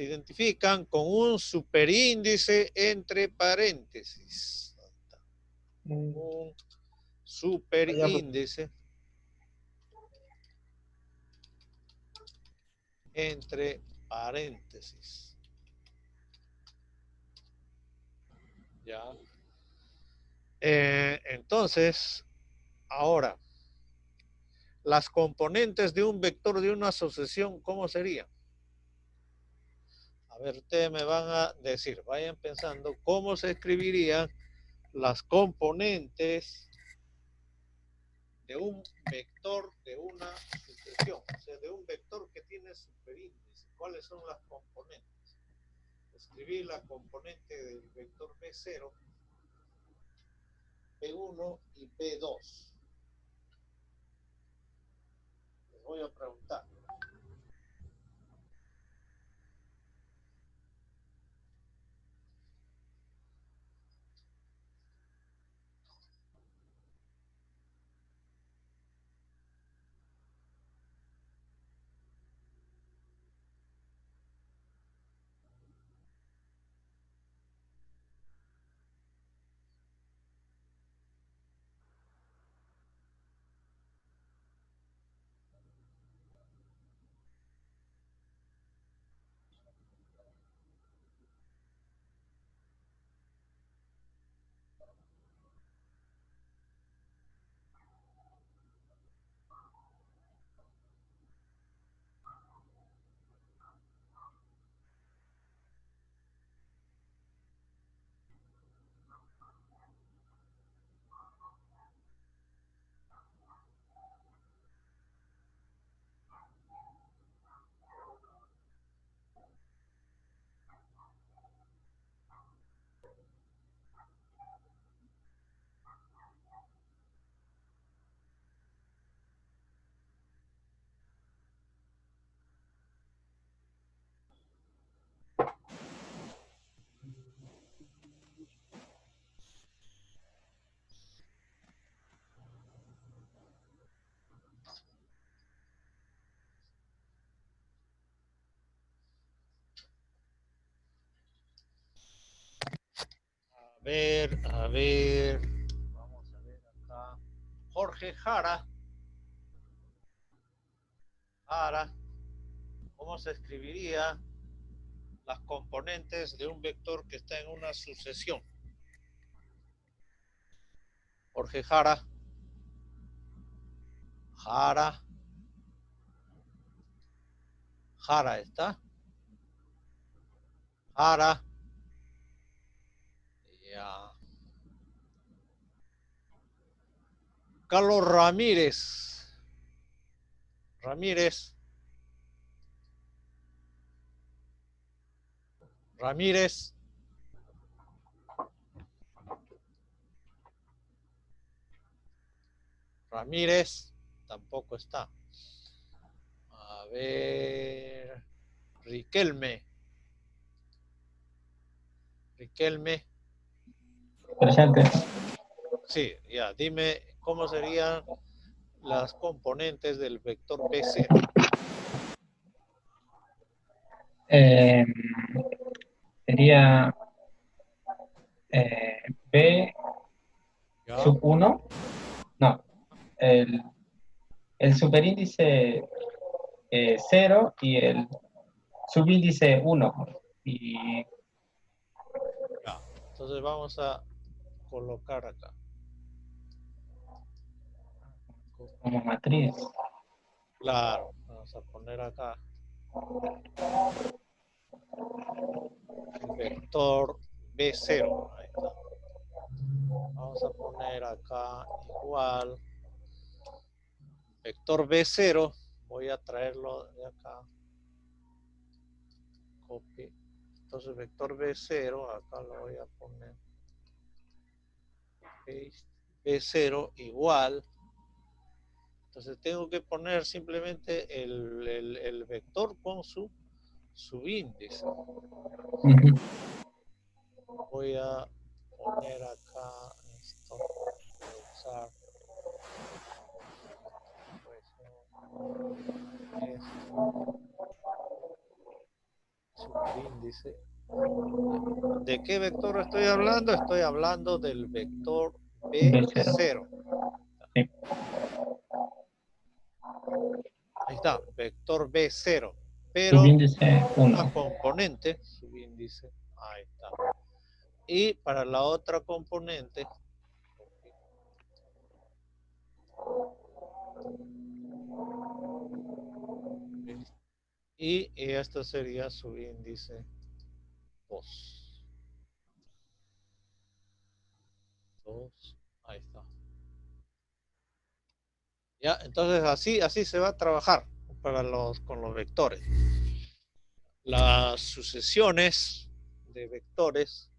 identifican con un superíndice entre paréntesis. Un superíndice entre paréntesis. Ya. Entonces, ahora, las componentes de un vector de una asociación, ¿cómo serían? A ver, ustedes me van a decir, vayan pensando cómo se escribirían las componentes de un vector de una sucesión, o sea, de un vector que tiene superíndice. ¿Cuáles son las componentes? Escribir la componente del vector B0, B1 y B2. Les voy a preguntar. A ver, vamos a ver acá. Jorge Jara, ¿cómo se escribiría las componentes de un vector que está en una sucesión? Jorge Jara, está. Ya. Carlos Ramírez. Ramírez. Tampoco está. A ver. Riquelme. Presente. Sí, ya. Dime cómo serían las componentes del vector B0. Sería B ¿Ya? sub 1. No, el superíndice 0 y el subíndice 1. Y Ya. Entonces vamos a colocar acá. como matriz. Claro, vamos a poner acá el vector B0. Ahí está. Vamos a poner acá igual. Vector B0. Voy voy a traerlo de acá. Copy. Entonces vector B0, acá lo voy a poner. Paste. B0 igual. Entonces tengo que poner simplemente el vector con su subíndice. Voy a poner acá esto. Voy a usar subíndice. ¿De qué vector estoy hablando? Estoy hablando del vector B0. Sí. Ahí está, vector B0. Pero Subíndice 1. una componente, subíndice, ahí está. Y para la otra componente, y esto sería subíndice 2. Ahí está. Ya, entonces así se va a trabajar con los vectores. Las sucesiones de vectores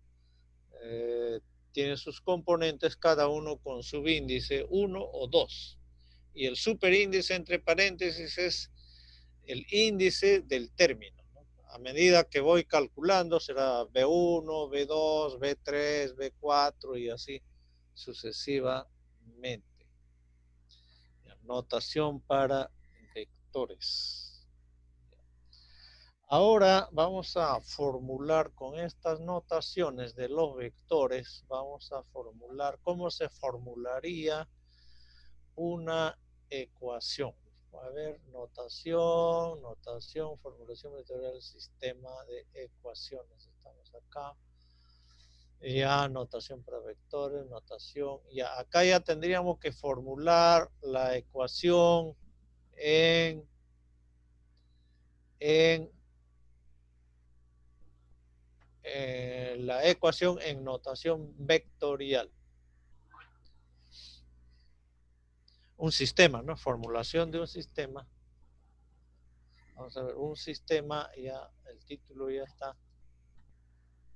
tienen sus componentes, cada uno con subíndice 1 o 2. Y el superíndice entre paréntesis es el índice del término, ¿no? A medida que voy calculando será B1, B2, B3, B4 y así sucesivamente. Notación para vectores. Ahora vamos a formular con estas notaciones de los vectores, vamos a formular cómo se formularía una ecuación. A ver, notación, formulación vectorial del sistema de ecuaciones. Estamos acá. Ya, notación para vectores, notación. Ya, acá ya tendríamos que formular la ecuación en la ecuación en notación vectorial. Un sistema, ¿no? Formulación de un sistema. Vamos a ver, un sistema, ya el título ya está.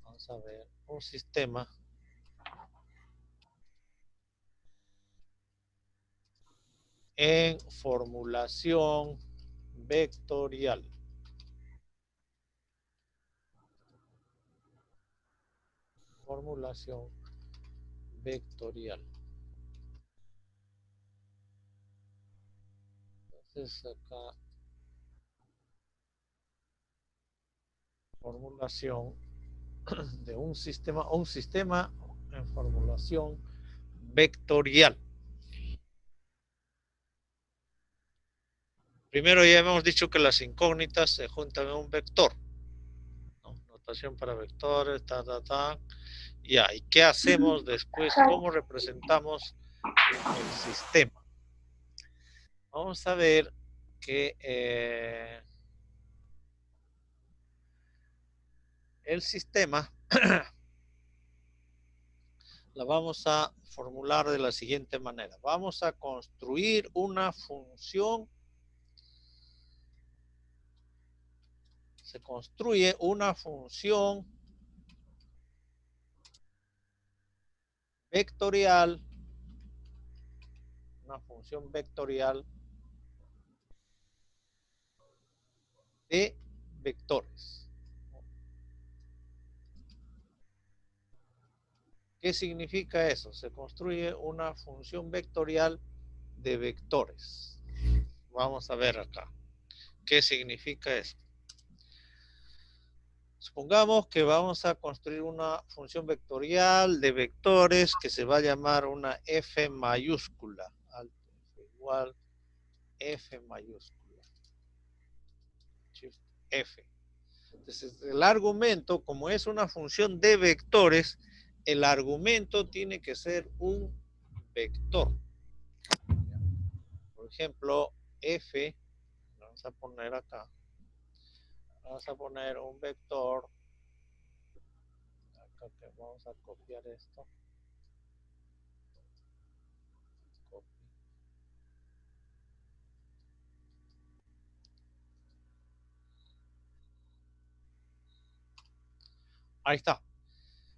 Vamos a ver, un sistema en formulación vectorial. Formulación vectorial. Entonces acá formulación de un sistema en formulación vectorial. Primero ya hemos dicho que las incógnitas se juntan en un vector, ¿no? Notación para vectores, Ya, ¿y qué hacemos después? ¿Cómo representamos el sistema? Vamos a ver que el sistema la vamos a formular de la siguiente manera. Vamos a construir una función. Se construye una función vectorial. Una función vectorial de vectores. ¿Qué significa eso? Se construye una función vectorial de vectores. Vamos a ver acá. ¿Qué significa eso? Supongamos que vamos a construir una función vectorial de vectores que se va a llamar una F mayúscula. Igual F mayúscula. F. Entonces, el argumento, como es una función de vectores, el argumento tiene que ser un vector. Por ejemplo, F, vamos a poner acá, vamos a poner un vector, acá que vamos a copiar esto. Ahí está.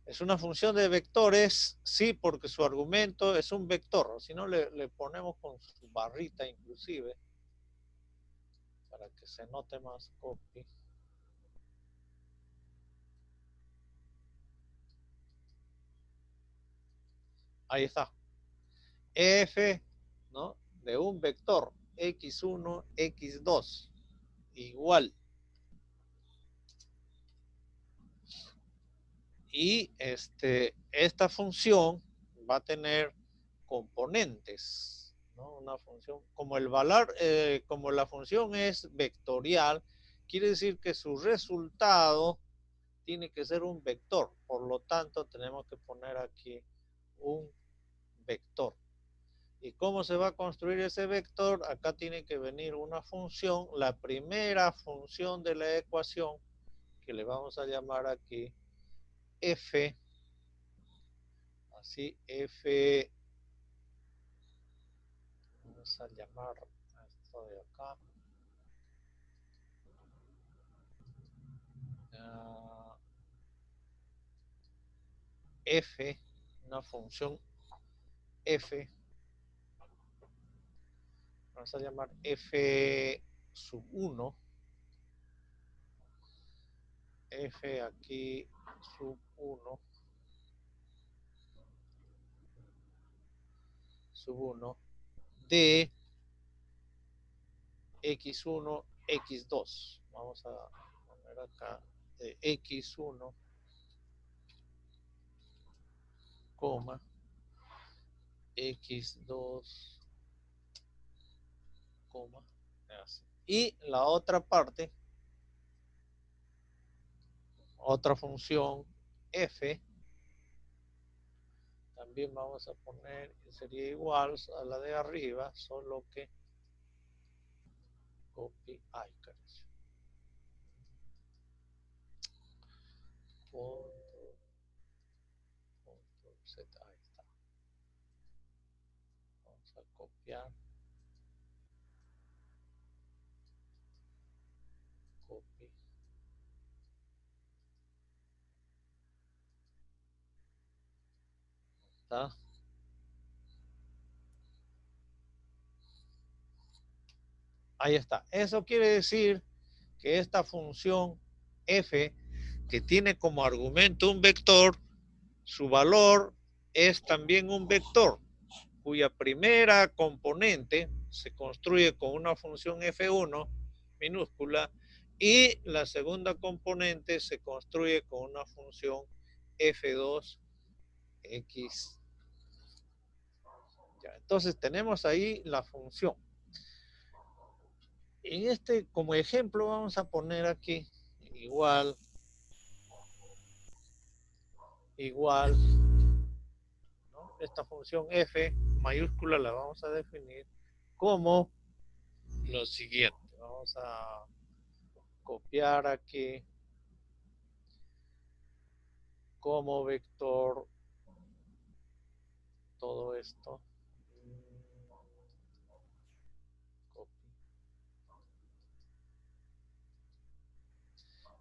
Es una función de vectores, sí, porque su argumento es un vector. Si no, le ponemos con su barrita inclusive, para que se note más copy. Ahí está. F, ¿no?, de un vector x1, x2 igual. Y esta función va a tener componentes, ¿no? Una función, como el valor, como la función es vectorial, quiere decir que su resultado tiene que ser un vector. Por lo tanto, tenemos que poner aquí un vector. ¿Y cómo se va a construir ese vector? Acá tiene que venir una función, la primera función de la ecuación, que le vamos a llamar aquí f, así, f, vamos a llamar a esto de acá, f, una función f, vamos a llamar f sub 1, f aquí sub 1, de x1, x2. Vamos a poner acá de x1, coma, x2, coma, así. Y la otra parte, otra función f, también vamos a poner, sería igual a la de arriba, solo que copy, ay, carajo. Control Z, ahí está. Vamos a copiar. Copy. ¿Está? Ahí está. Eso quiere decir que esta función f, que tiene como argumento un vector, su valor es también un vector, cuya primera componente se construye con una función f1 minúscula y la segunda componente se construye con una función f2 x. Ya, entonces tenemos ahí la función. En como ejemplo, vamos a poner aquí igual, ¿no? Esta función f mayúscula la vamos a definir como lo siguiente. Vamos a copiar aquí como vector todo esto.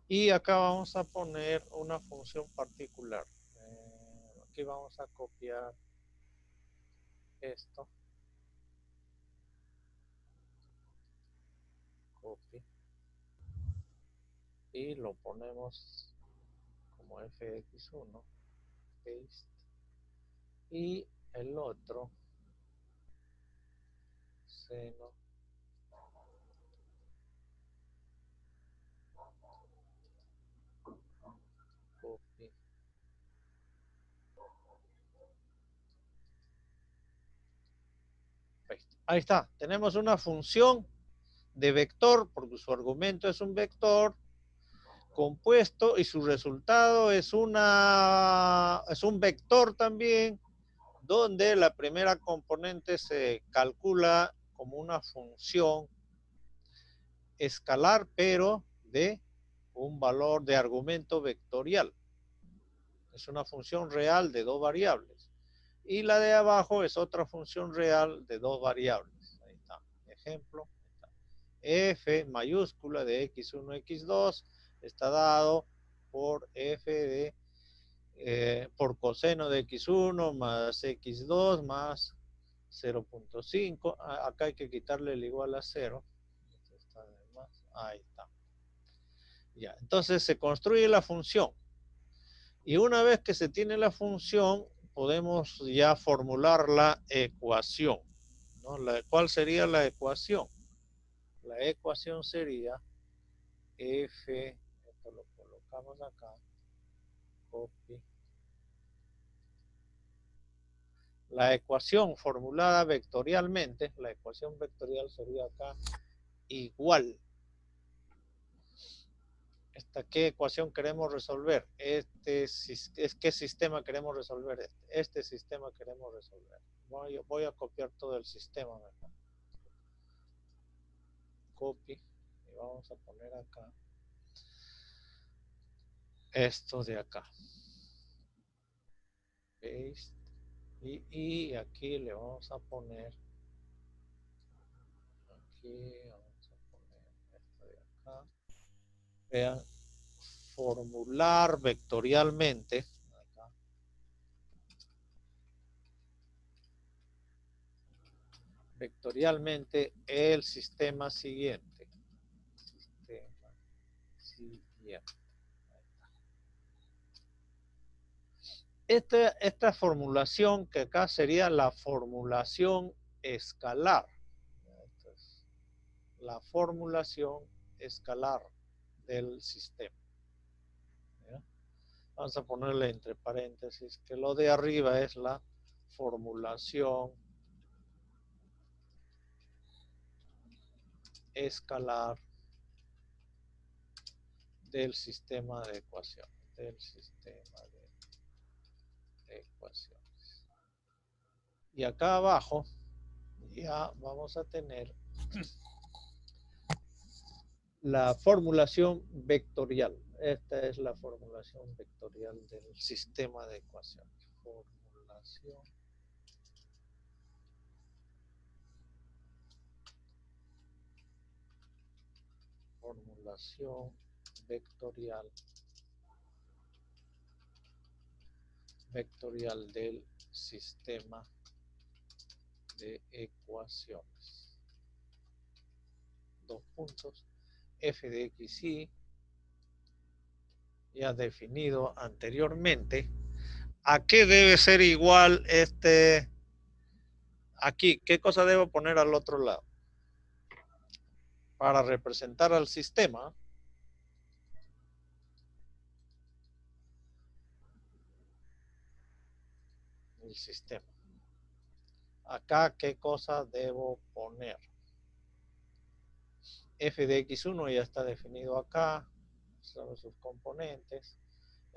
Y acá vamos a poner una función particular. Aquí vamos a copiar esto. Copy. Y lo ponemos como fx1. Paste. Y el otro seno copy. Paste. Ahí está, tenemos una función de vector, porque su argumento es un vector compuesto y su resultado es un vector también, donde la primera componente se calcula como una función escalar, pero de un valor de argumento vectorial. Es una función real de dos variables. Y la de abajo es otra función real de dos variables. Ahí está. Ejemplo. F mayúscula de x1, x2 está dado por f de por coseno de x1 más x2 más 0.5. Acá hay que quitarle el igual a 0. Ahí está. Ya, entonces se construye la función. Y una vez que se tiene la función, podemos ya formular la ecuación, ¿no? ¿Cuál sería la ecuación? La ecuación sería f, esto lo colocamos acá, copy. La ecuación formulada vectorialmente, la ecuación vectorial sería acá igual. ¿Qué ecuación queremos resolver? ¿Qué sistema queremos resolver? Este sistema queremos resolver. Voy a copiar todo el sistema mejor. Copy. Y vamos a poner acá. Esto de acá. Paste. Y aquí le vamos a poner. Aquí vamos a poner esto de acá. Vean. Formular vectorialmente. Acá. Vectorialmente el sistema siguiente. Sistema siguiente. Esta formulación que acá sería la formulación escalar. La formulación escalar del sistema. ¿Ya? Vamos a ponerle entre paréntesis que lo de arriba es la formulación escalar del sistema de ecuaciones. Del sistema de ecuaciones. Y acá abajo ya vamos a tener la formulación vectorial. Esta es la formulación vectorial del sistema de ecuaciones. Formulación vectorial del sistema de ecuaciones. Dos puntos. F de xy ya definido anteriormente. ¿A qué debe ser igual aquí? ¿Qué cosa debo poner al otro lado? Para representar al sistema. El sistema. Acá, ¿qué cosa debo poner? F de x1 ya está definido acá. Son sus componentes.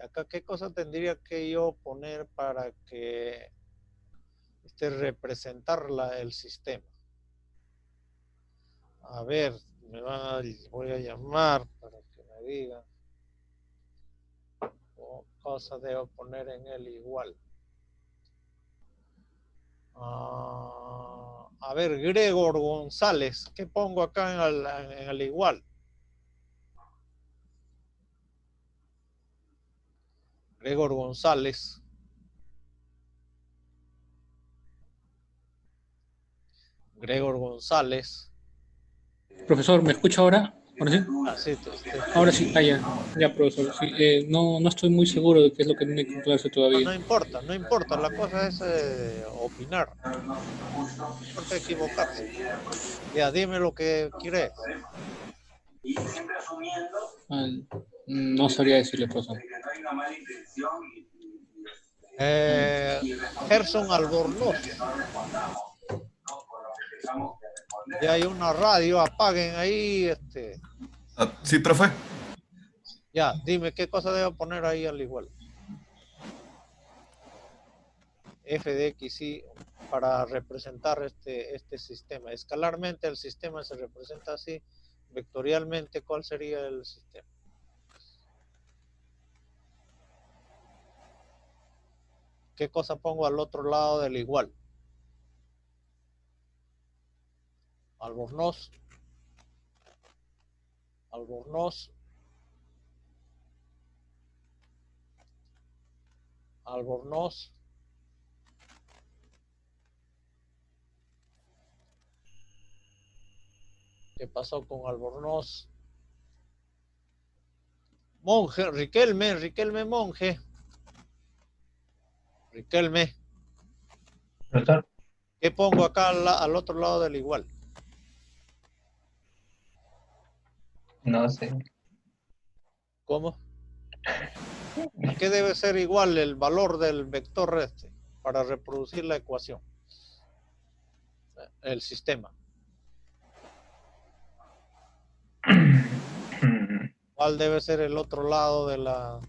Acá, ¿qué cosa tendría que yo poner para que representar el sistema? A ver, voy a llamar para que me digan. ¿Qué cosa debo poner en el igual? A ver, Gregor González. ¿Qué pongo acá en el igual? Gregor González. Gregor González. Profesor, ¿me escucha ahora? ¿Ahora sí? Ah, sí, ahora sí, ya, profesor. Sí, no estoy muy seguro de qué es lo que tiene que controlarse todavía. No importa, no importa. La cosa es opinar. No importa equivocarse. Ya, dime lo que quieres. No sabría decirle, profesor. Gerson Albornoz. Ya hay una radio, apaguen ahí. Sí, profe. Ya, dime qué cosa debo poner ahí al igual. F de x y para representar este sistema. Escalarmente el sistema se representa así. Vectorialmente, ¿cuál sería el sistema? ¿Qué cosa pongo al otro lado del igual? Albornoz. Albornoz. Albornoz. ¿Qué pasó con Albornoz? Monje, Riquelme Monje. Riquelme. Profesor, ¿Qué pongo acá al otro lado del igual? no sé. ¿Cómo? ¿A qué debe ser igual el valor del vector este para reproducir la ecuación? El sistema. ¿Cuál debe ser el otro lado de la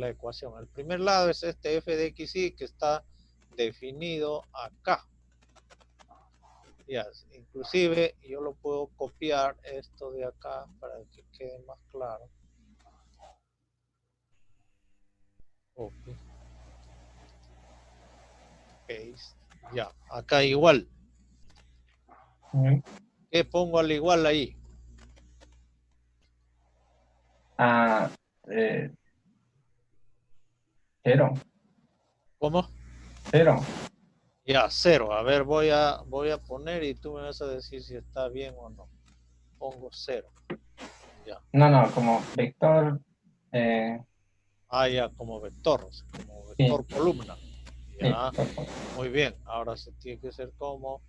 ecuación? El primer lado es este f de xy que está definido acá. Ya, inclusive yo lo puedo copiar esto de acá para que quede más claro. Copy. Paste. Ya, acá igual. ¿Qué pongo al igual ahí? Ah, 0. ¿Cómo? 0. Ya, 0. A ver, voy a poner y tú me vas a decir si está bien o no. Pongo 0. Ya. No, como vector. Ya, como vector, como vector Sí. columna. Ya, Sí, por favor. muy bien. Ahora se tiene que ser como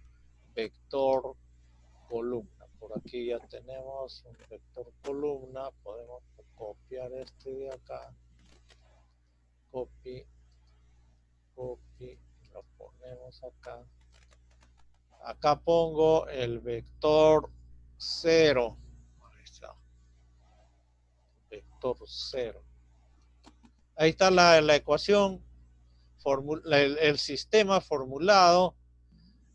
vector columna. Por aquí ya tenemos un vector columna. Podemos copiar este de acá. Copy. Lo ponemos acá. Acá pongo el vector 0. Ahí está. Vector 0. Ahí está la ecuación, el sistema formulado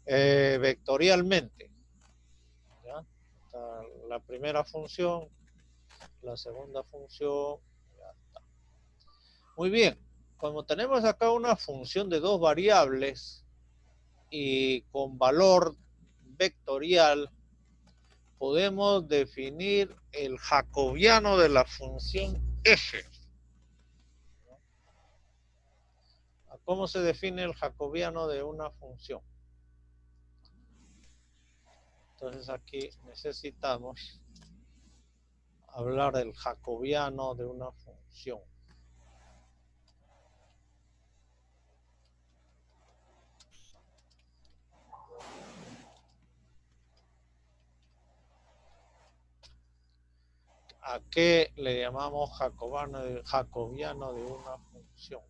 vectorialmente. ¿Ya? Está la primera función, la segunda función. Ya está. Muy bien. Como tenemos acá una función de dos variables y con valor vectorial, podemos definir el jacobiano de la función f. ¿Cómo se define el jacobiano de una función? Entonces aquí necesitamos hablar del jacobiano de una función. ¿A qué le llamamos jacobiano de una función?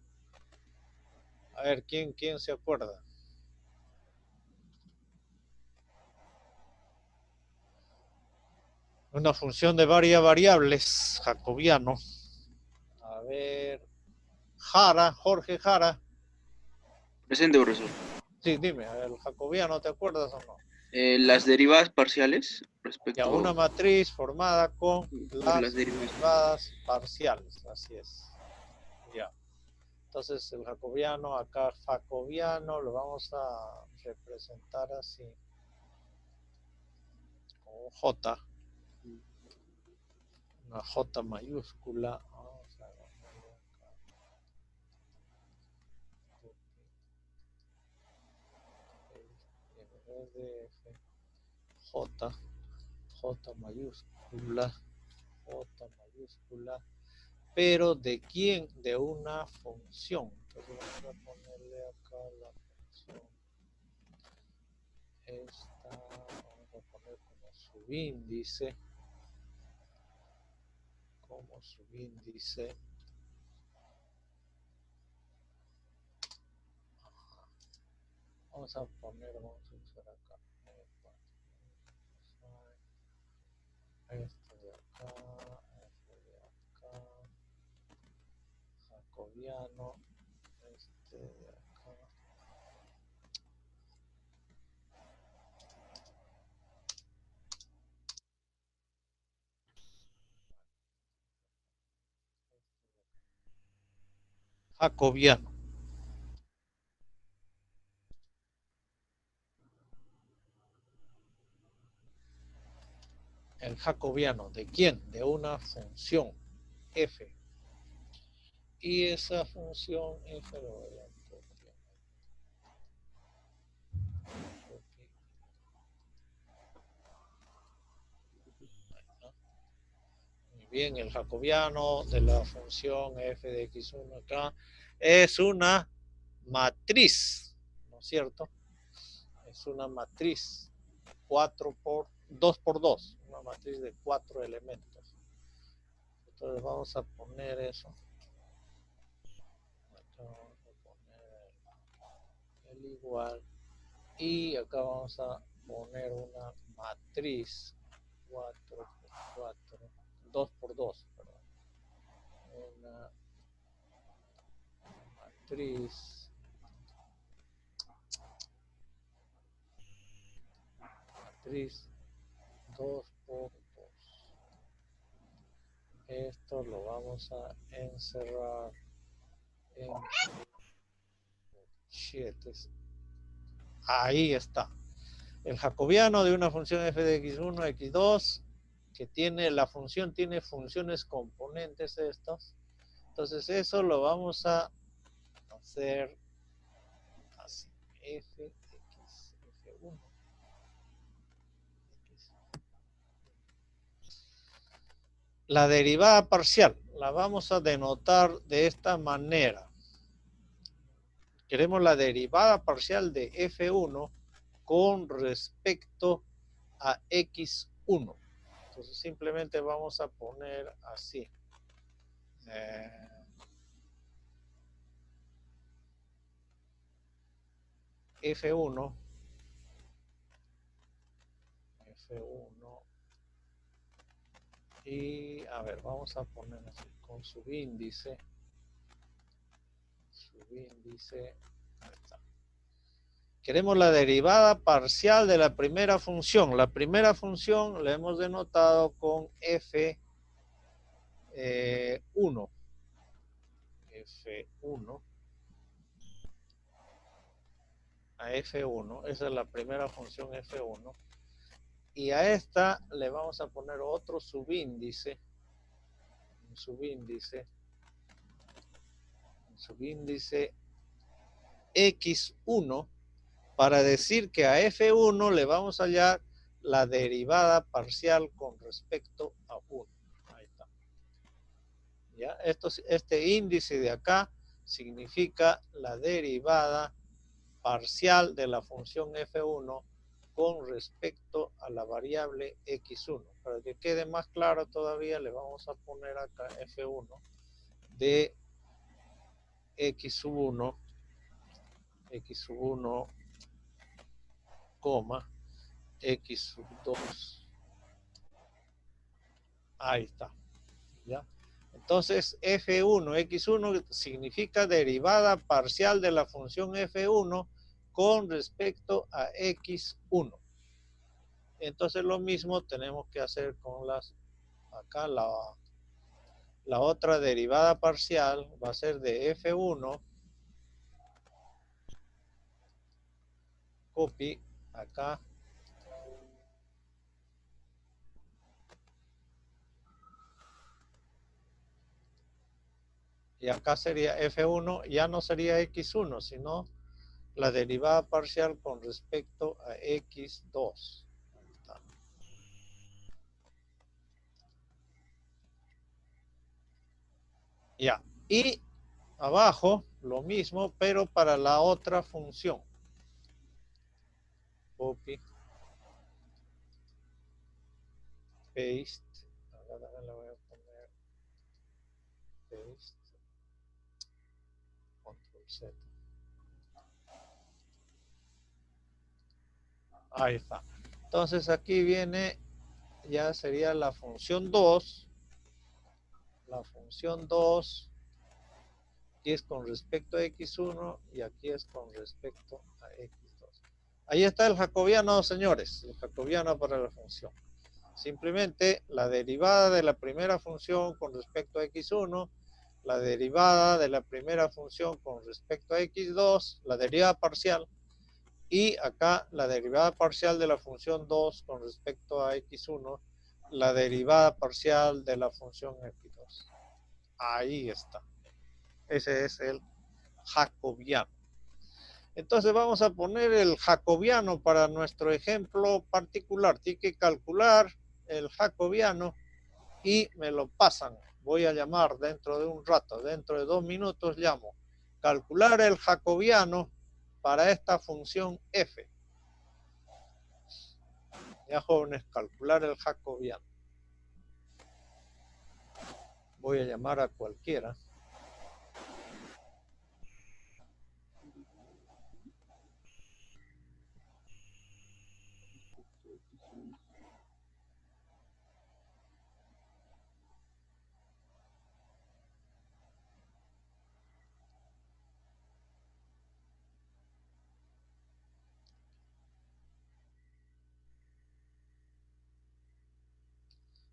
A ver, ¿quién se acuerda? Una función de varias variables, jacobiano. A ver, Jorge Jara. Presente, profesor. Sí, dime, el jacobiano, ¿te acuerdas o no? Las derivadas parciales respecto Ya, una matriz formada con por las derivadas parciales, así es. Ya. Entonces el jacobiano, acá jacobiano, lo vamos a representar así, con un J, una J mayúscula. Vamos a ponerle acá. En vez de F, J mayúscula, pero ¿de quién? De una función. Entonces vamos a ponerle acá la función. Esta vamos a poner como subíndice. Vamos a usar acá. Esto de acá, jacobiano, este de acá. Jacobiano. El jacobiano, ¿de quién? De una función f. Y esa función f lo voy a copiar. Muy bien, el jacobiano de la función f de x1 acá es una matriz, ¿no es cierto? Es una matriz 2 por 2, una matriz de 4 elementos. Entonces vamos a poner eso. Acá vamos a poner el igual. Y acá vamos a poner una matriz 4 por 4, 2 por 2, perdón. Una matriz 2 por 2. Esto lo vamos a encerrar en 7. Ahí está. El jacobiano de una función f de x1, x2, que tiene, la función tiene funciones componentes estas. Entonces eso lo vamos a hacer así. F, x, f1. La derivada parcial la vamos a denotar de esta manera. Queremos la derivada parcial de f1 con respecto a x1. Entonces simplemente vamos a poner así. F1 y a ver, vamos a poner así con subíndice. Ahí está. Queremos la derivada parcial de la primera función. La primera función la hemos denotado con F1. F1. A F1. Esa es la primera función F1. Y a esta le vamos a poner otro subíndice. Un subíndice X1 para decir que a F1 le vamos a hallar la derivada parcial con respecto a 1. Ahí está. ¿Ya? Este índice de acá significa la derivada parcial de la función F1 con respecto a la variable X1. Para que quede más claro todavía, le vamos a poner acá F1 de X1, coma, X2. Ahí está. ¿Ya? Entonces, F1, X1 significa derivada parcial de la función F1 con respecto a X1. Entonces, lo mismo tenemos que hacer con acá la otra derivada parcial va a ser de F1, copy, acá, y acá sería F1, ya no sería X1, sino la derivada parcial con respecto a X2. Ahí está. Ya, y abajo lo mismo, pero para la otra función. Copy, paste, ahora le voy a poner paste, control Z. Ahí está. Entonces aquí viene, ya sería la función 2. La función 2 aquí es con respecto a X1 y aquí es con respecto a X2. Ahí está el jacobiano, señores, el jacobiano para la función. Simplemente la derivada de la primera función con respecto a X1, la derivada de la primera función con respecto a X2, la derivada parcial, y acá la derivada parcial de la función 2 con respecto a X1, la derivada parcial de la función X2. Ahí está. Ese es el jacobiano. Entonces vamos a poner el jacobiano para nuestro ejemplo particular. Tiene que calcular el jacobiano y me lo pasan. Voy a llamar dentro de un rato, dentro de 2 minutos llamo. Calcular el jacobiano para esta función f. Ya jóvenes, calcular el jacobiano. Voy a llamar a cualquiera.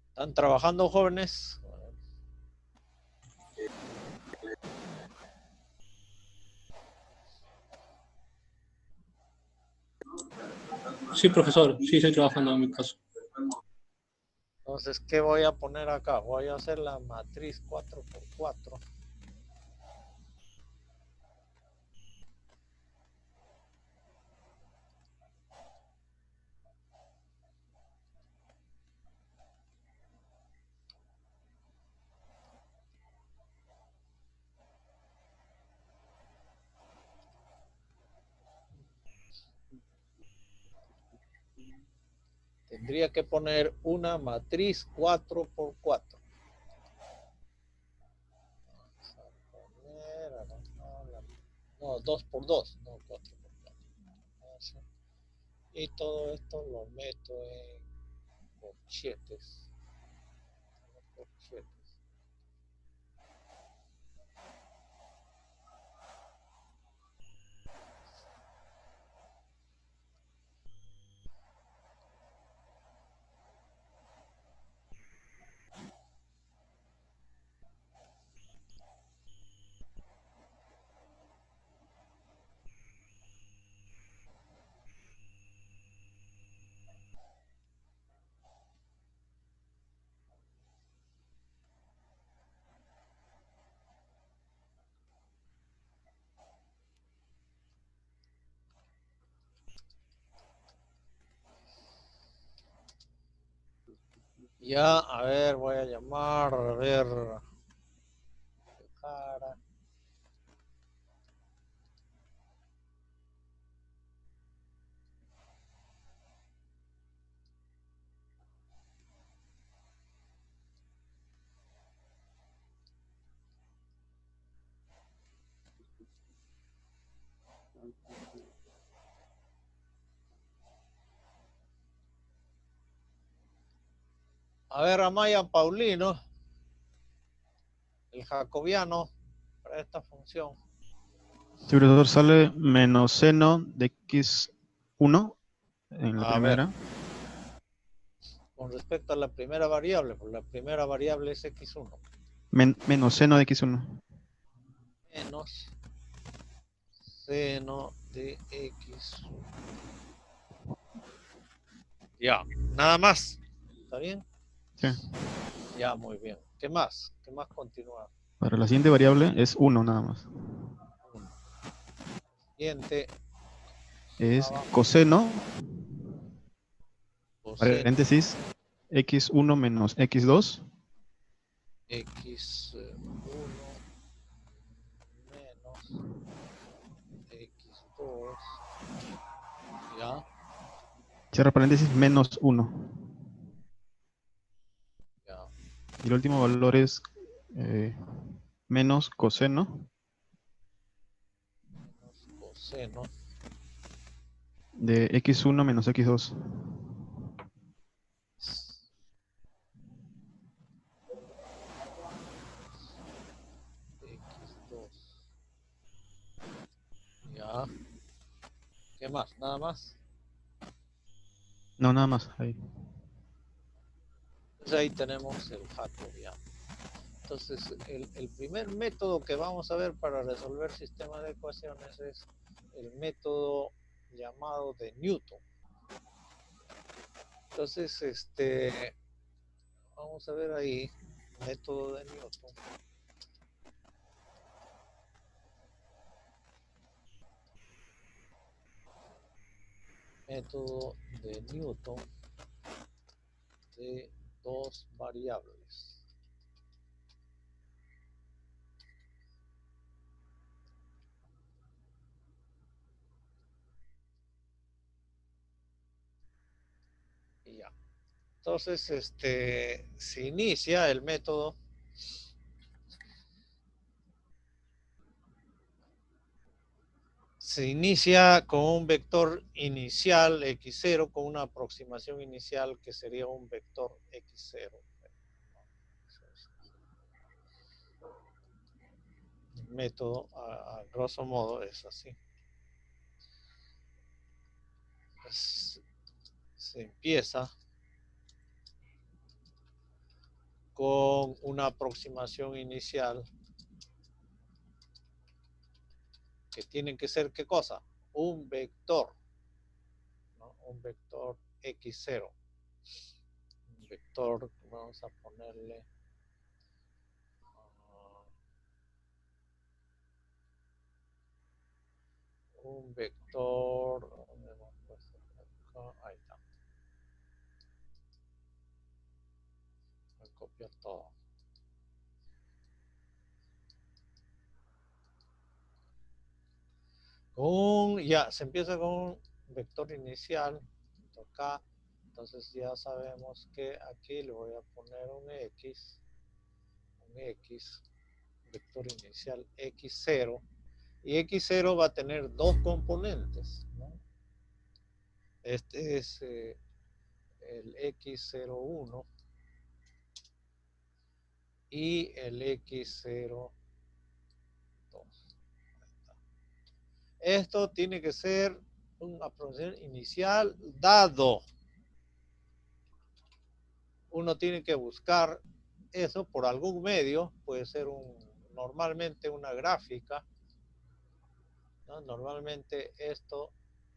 ¿Están trabajando jóvenes? Sí, profesor, sí estoy trabajando en mi caso. Entonces, ¿qué voy a poner acá? Voy a hacer la matriz 4×4. Tendría que poner una matriz 4×4. Vamos a poner, no, 2×2, no 4×4. Y todo esto lo meto en corchetes. Ya, a ver, voy a llamar, a ver. Cara. A ver, Amaya Paulino, el jacobiano para esta función. Sí, profesor, sale menos seno de x1 en la A primera. ver, con respecto a la primera variable, pues la primera variable es x1. Menos seno de x1. Menos seno de x1. Ya, nada más. ¿Está bien? Sí. Ya, muy bien. ¿Qué más? ¿Qué más continúa? Para la siguiente variable es 1 nada más. Siguiente. Es Abajo. coseno, Coseno. paréntesis, x1 menos x2. x1 menos x2. Ya. Cierra paréntesis, menos 1. Ya. Y el último valor es menos coseno. Coseno. De x1 menos x2. x2. Ya. ¿Qué más? ¿Nada más? No, nada más. Ahí. Entonces ahí tenemos el jacobiano. Entonces, el primer método que vamos a ver para resolver sistemas de ecuaciones es el método llamado de Newton. Entonces, vamos a ver ahí, método de Newton. método de Newton de dos variables. Y ya. Entonces, se inicia el método con un vector inicial x0 con una aproximación inicial que sería un vector x0. El método, a grosso modo, es así. Se empieza con una aproximación inicial que tiene que ser, ¿qué cosa? Un vector, ¿no? Un vector x0. Un vector, vamos a ponerle un vector, ¿dónde hemos puesto acá? Ahí está. Voy a copiar todo. Ya, se empieza con un vector inicial, acá, entonces ya sabemos que aquí le voy a poner un X, vector inicial X0, y X0 va a tener dos componentes, ¿no? Este es el X01 y el X02. Esto tiene que ser una aproximación inicial dado. Uno tiene que buscar eso por algún medio, puede ser normalmente una gráfica, ¿no? Normalmente esto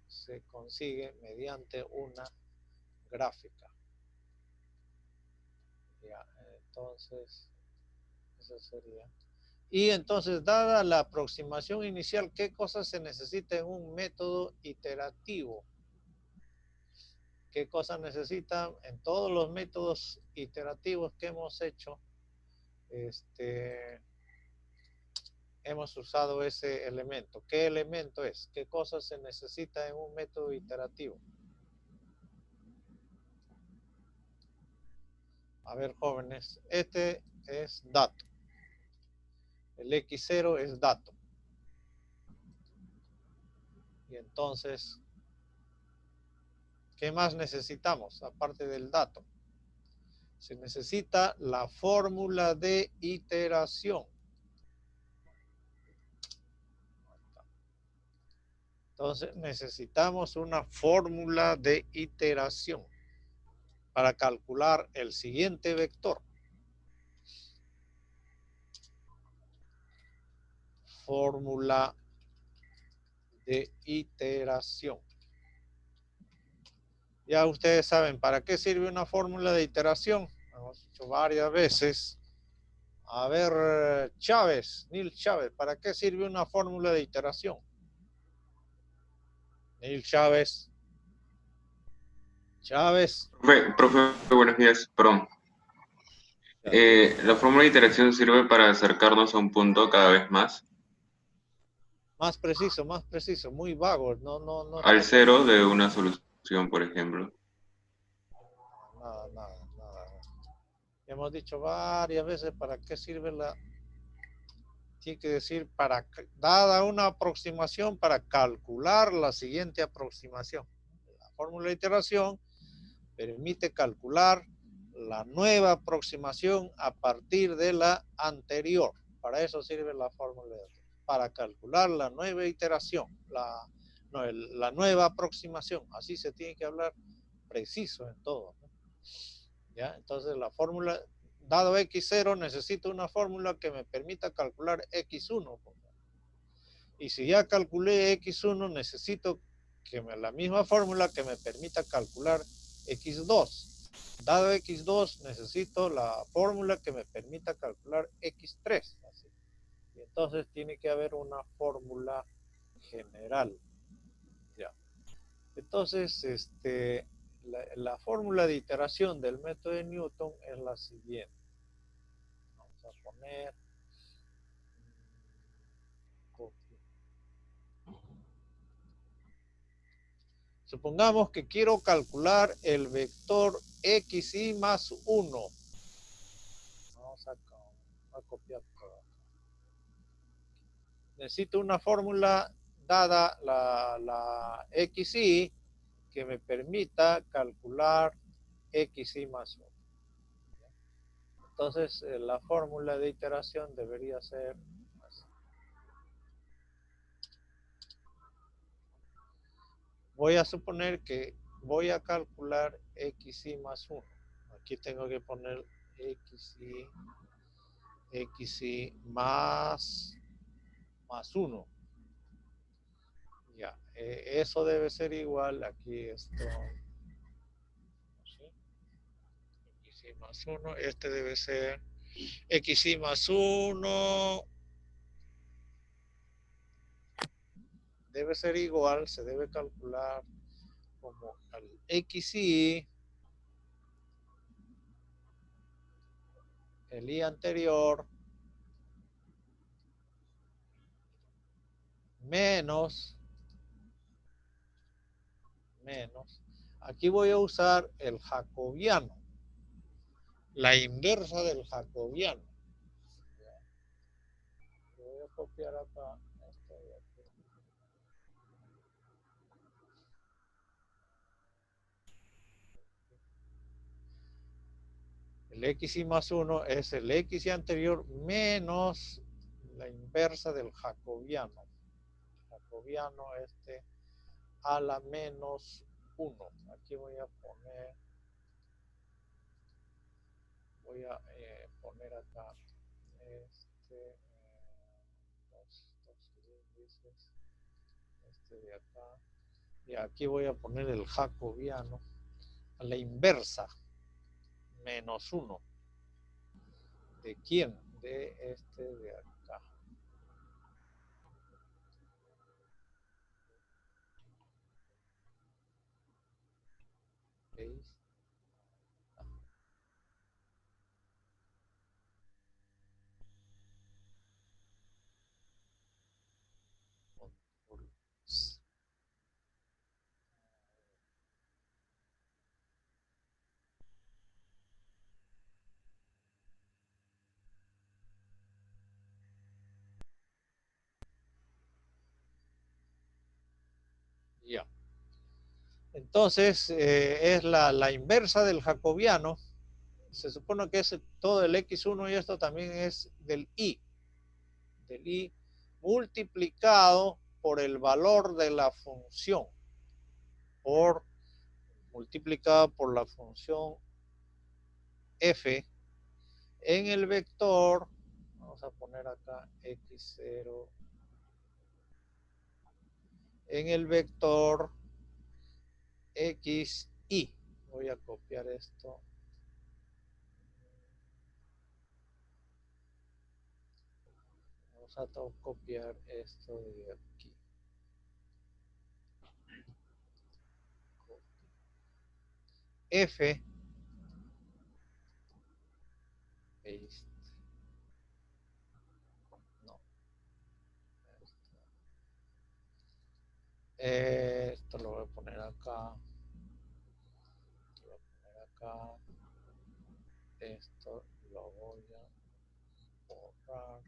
se consigue mediante una gráfica. Ya, entonces, eso sería. Y entonces, dada la aproximación inicial, ¿qué cosas se necesita en un método iterativo? ¿Qué cosas necesitan en todos los métodos iterativos que hemos hecho? Hemos usado ese elemento. ¿Qué elemento es? ¿Qué cosas se necesita en un método iterativo? A ver, jóvenes, este es dato. El X0 es dato. Y entonces, ¿qué más necesitamos aparte del dato? Se necesita la fórmula de iteración. Entonces, necesitamos una fórmula de iteración para calcular el siguiente vector. Fórmula de iteración. Ya ustedes saben para qué sirve una fórmula de iteración. Hemos dicho varias veces. A ver, Chávez, Neil Chávez, ¿para qué sirve una fórmula de iteración? Neil Chávez. Profe, buenos días, perdón. La fórmula de iteración sirve para acercarnos a un punto cada vez más. Más preciso, muy vago. No. Al cero de una solución, por ejemplo. Nada. Hemos dicho varias veces para qué sirve tiene que decir, dada una aproximación, para calcular la siguiente aproximación. La fórmula de iteración permite calcular la nueva aproximación a partir de la anterior. Para eso sirve la fórmula de iteración. Para calcular la nueva iteración, la nueva aproximación. Así se tiene que hablar preciso en todo, ¿no? ¿Ya? Entonces la fórmula, dado x0, necesito una fórmula que me permita calcular x1. Y si ya calculé x1, necesito la misma fórmula que me permita calcular x2. Dado x2, necesito la fórmula que me permita calcular x3. Así. Y entonces tiene que haber una fórmula general. Ya. Entonces, la fórmula de iteración del método de Newton es la siguiente. Vamos a poner copia. Supongamos que quiero calcular el vector xy más 1. Vamos a copiar todo. Necesito una fórmula dada la xy que me permita calcular xy más 1. Entonces, la fórmula de iteración debería ser así. Voy a suponer que voy a calcular xy más 1. Aquí tengo que poner xy más 1. Ya, eso debe ser igual, aquí esto, ¿sí? Xy más 1, este debe ser xy más 1, debe ser igual, se debe calcular como al xy, el y anterior, menos, aquí voy a usar el jacobiano, la inversa del jacobiano. Voy a copiar acá esto de aquí. El xy más 1 es el xy anterior menos la inversa del jacobiano. Jacobiano a la menos 1. Aquí voy a poner acá dos índices, de acá, y aquí voy a poner el jacobiano a la inversa, menos 1. ¿De quién? De de acá. ¿Veis? Ya. Entonces, es la inversa del jacobiano. Se supone que es todo el x1 y esto también es del i multiplicado por el valor de la función, multiplicado por la función f en el vector, vamos a poner acá x0, en el vector xy. Voy a copiar esto. Vamos a copiar esto de aquí. F paste. No. Esto lo voy a poner acá. Esto lo voy a borrar.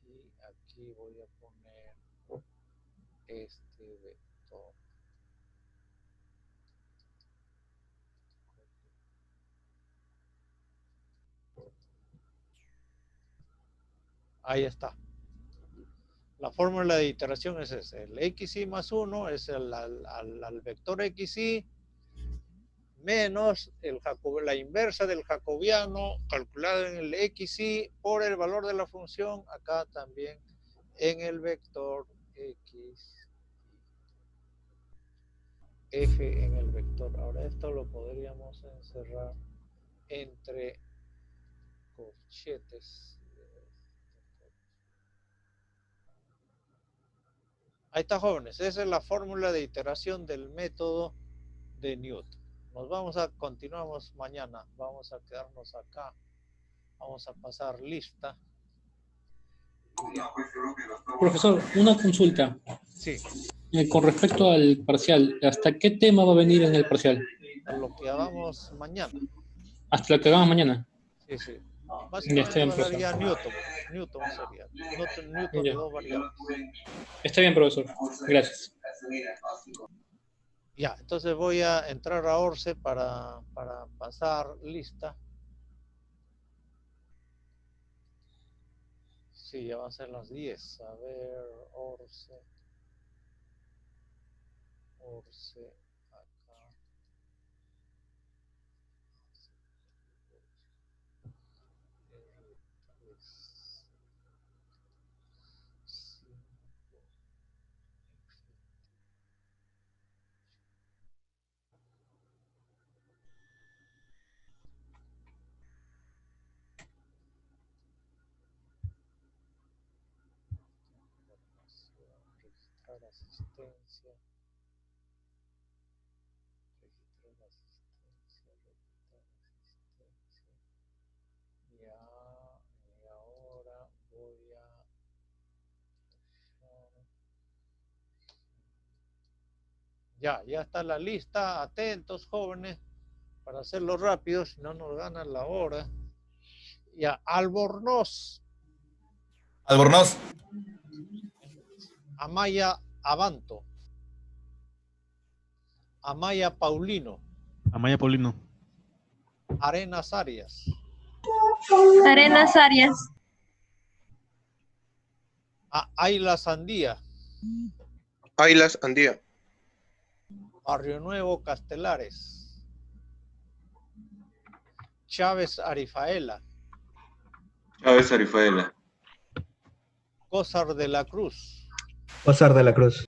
Y aquí voy a poner este vector. Ahí está. La fórmula de iteración es esa. El xy más 1 es al vector xy menos la inversa del jacobiano calculado en el xy por el valor de la función acá también en el vector x. F en el vector. Ahora esto lo podríamos encerrar entre corchetes. Ahí está, jóvenes. Esa es la fórmula de iteración del método de Newton. Continuamos mañana. Vamos a quedarnos acá. Vamos a pasar lista. Profesor, una consulta. Sí. Con respecto al parcial, ¿hasta qué tema va a venir en el parcial? A lo que hagamos mañana. Hasta lo que hagamos mañana. Sí, sí. Ya Básicamente está bien, va a ser profesor. ya Newton. Newton sería. Newton de Ya. dos variables. Está bien, profesor. Gracias. Ya, entonces voy a entrar a Orce para pasar lista. Sí, ya van a ser las 10. A ver, Orce. Acá. Registrar asistencia. Registrar asistencia. Ya, y ahora voy a... Ya está la lista. Atentos, jóvenes, para hacerlo rápido, si no nos ganan la hora. Ya, Albornoz. Albornoz. Amaya Abanto. Amaya Paulino. Amaya Paulino. Arenas Arias. Arenas Arias. Ayla Sandía. Aylas Andía. Barrio Nuevo Castelares. Chávez Arifaela. Chávez Arifaela. Cózar de la Cruz. Cózar de la Cruz.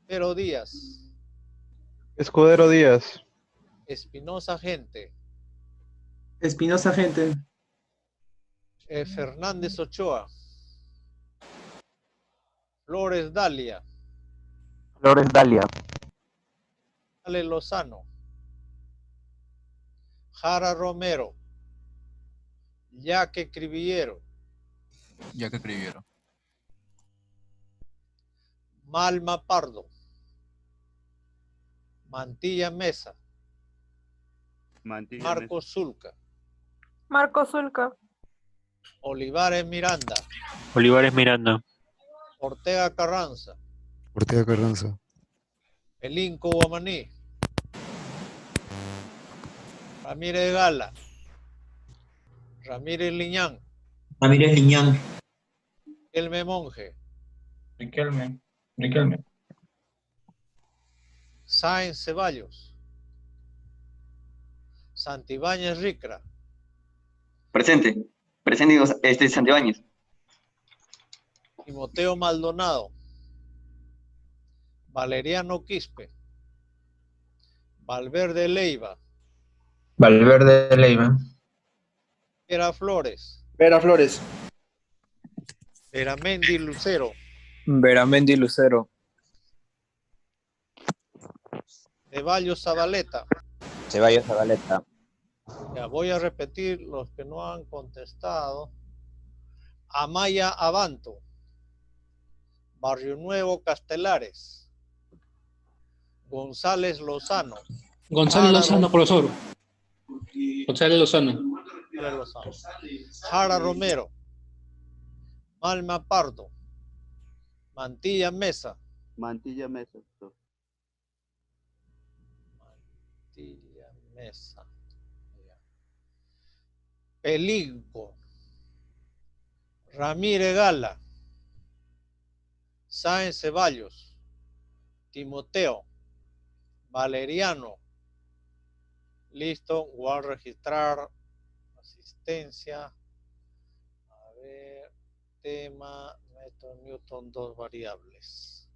Pero Díaz. Escudero Díaz. Espinosa Gente. Espinosa Gente. Fernández Ochoa. Flores Dalia. Flores Dalia. Ale Lozano. Jara Romero. Yaque Cribillero. Ya que escribieron. Malma Pardo. Mantilla Mesa. Marcos Zulca. Marco Zulca. Olivares Miranda. Olivares Miranda. Ortega Carranza. Ortega Carranza. Elinco Guamaní. Ramírez Gala. Ramírez Liñán. Ramírez Liñán. Elme Monje. Riquelme. Sáenz Ceballos. Santibáñez Ricra. Presente. Presente, Santibáñez. Timoteo Maldonado. Valeriano Quispe. Valverde Leiva. Valverde Leiva. Vera Flores. Vera Flores. Veramendi Lucero. Veramendi Lucero. Ceballos Zabaleta. Ceballos Zabaleta. Ya voy a repetir los que no han contestado. Amaya Abanto. Barrio Nuevo Castelares. González Lozano. González Lozano, profesor. González Lozano. Jara Romero. Malma Pardo. Mantilla Mesa. Mantilla Mesa. Mantilla Mesa. Pelinco. Ramírez Gala. Sáenz Ceballos. Timoteo. Valeriano. Listo, voy a registrar asistencia. A ver, tema, método Newton, dos variables.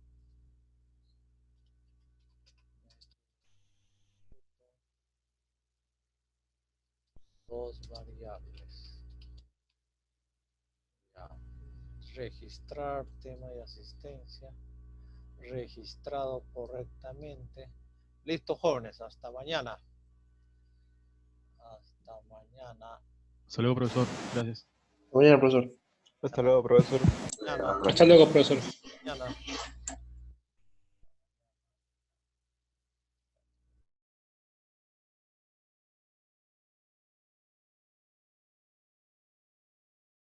Dos variables. Ya. Registrar tema y asistencia. registrado correctamente. Listo, jóvenes, hasta mañana. Hasta mañana. Hasta luego, profesor. Gracias. Mañana, profesor. Hasta luego, profesor. Mañana. Hasta luego, profesor. Mañana.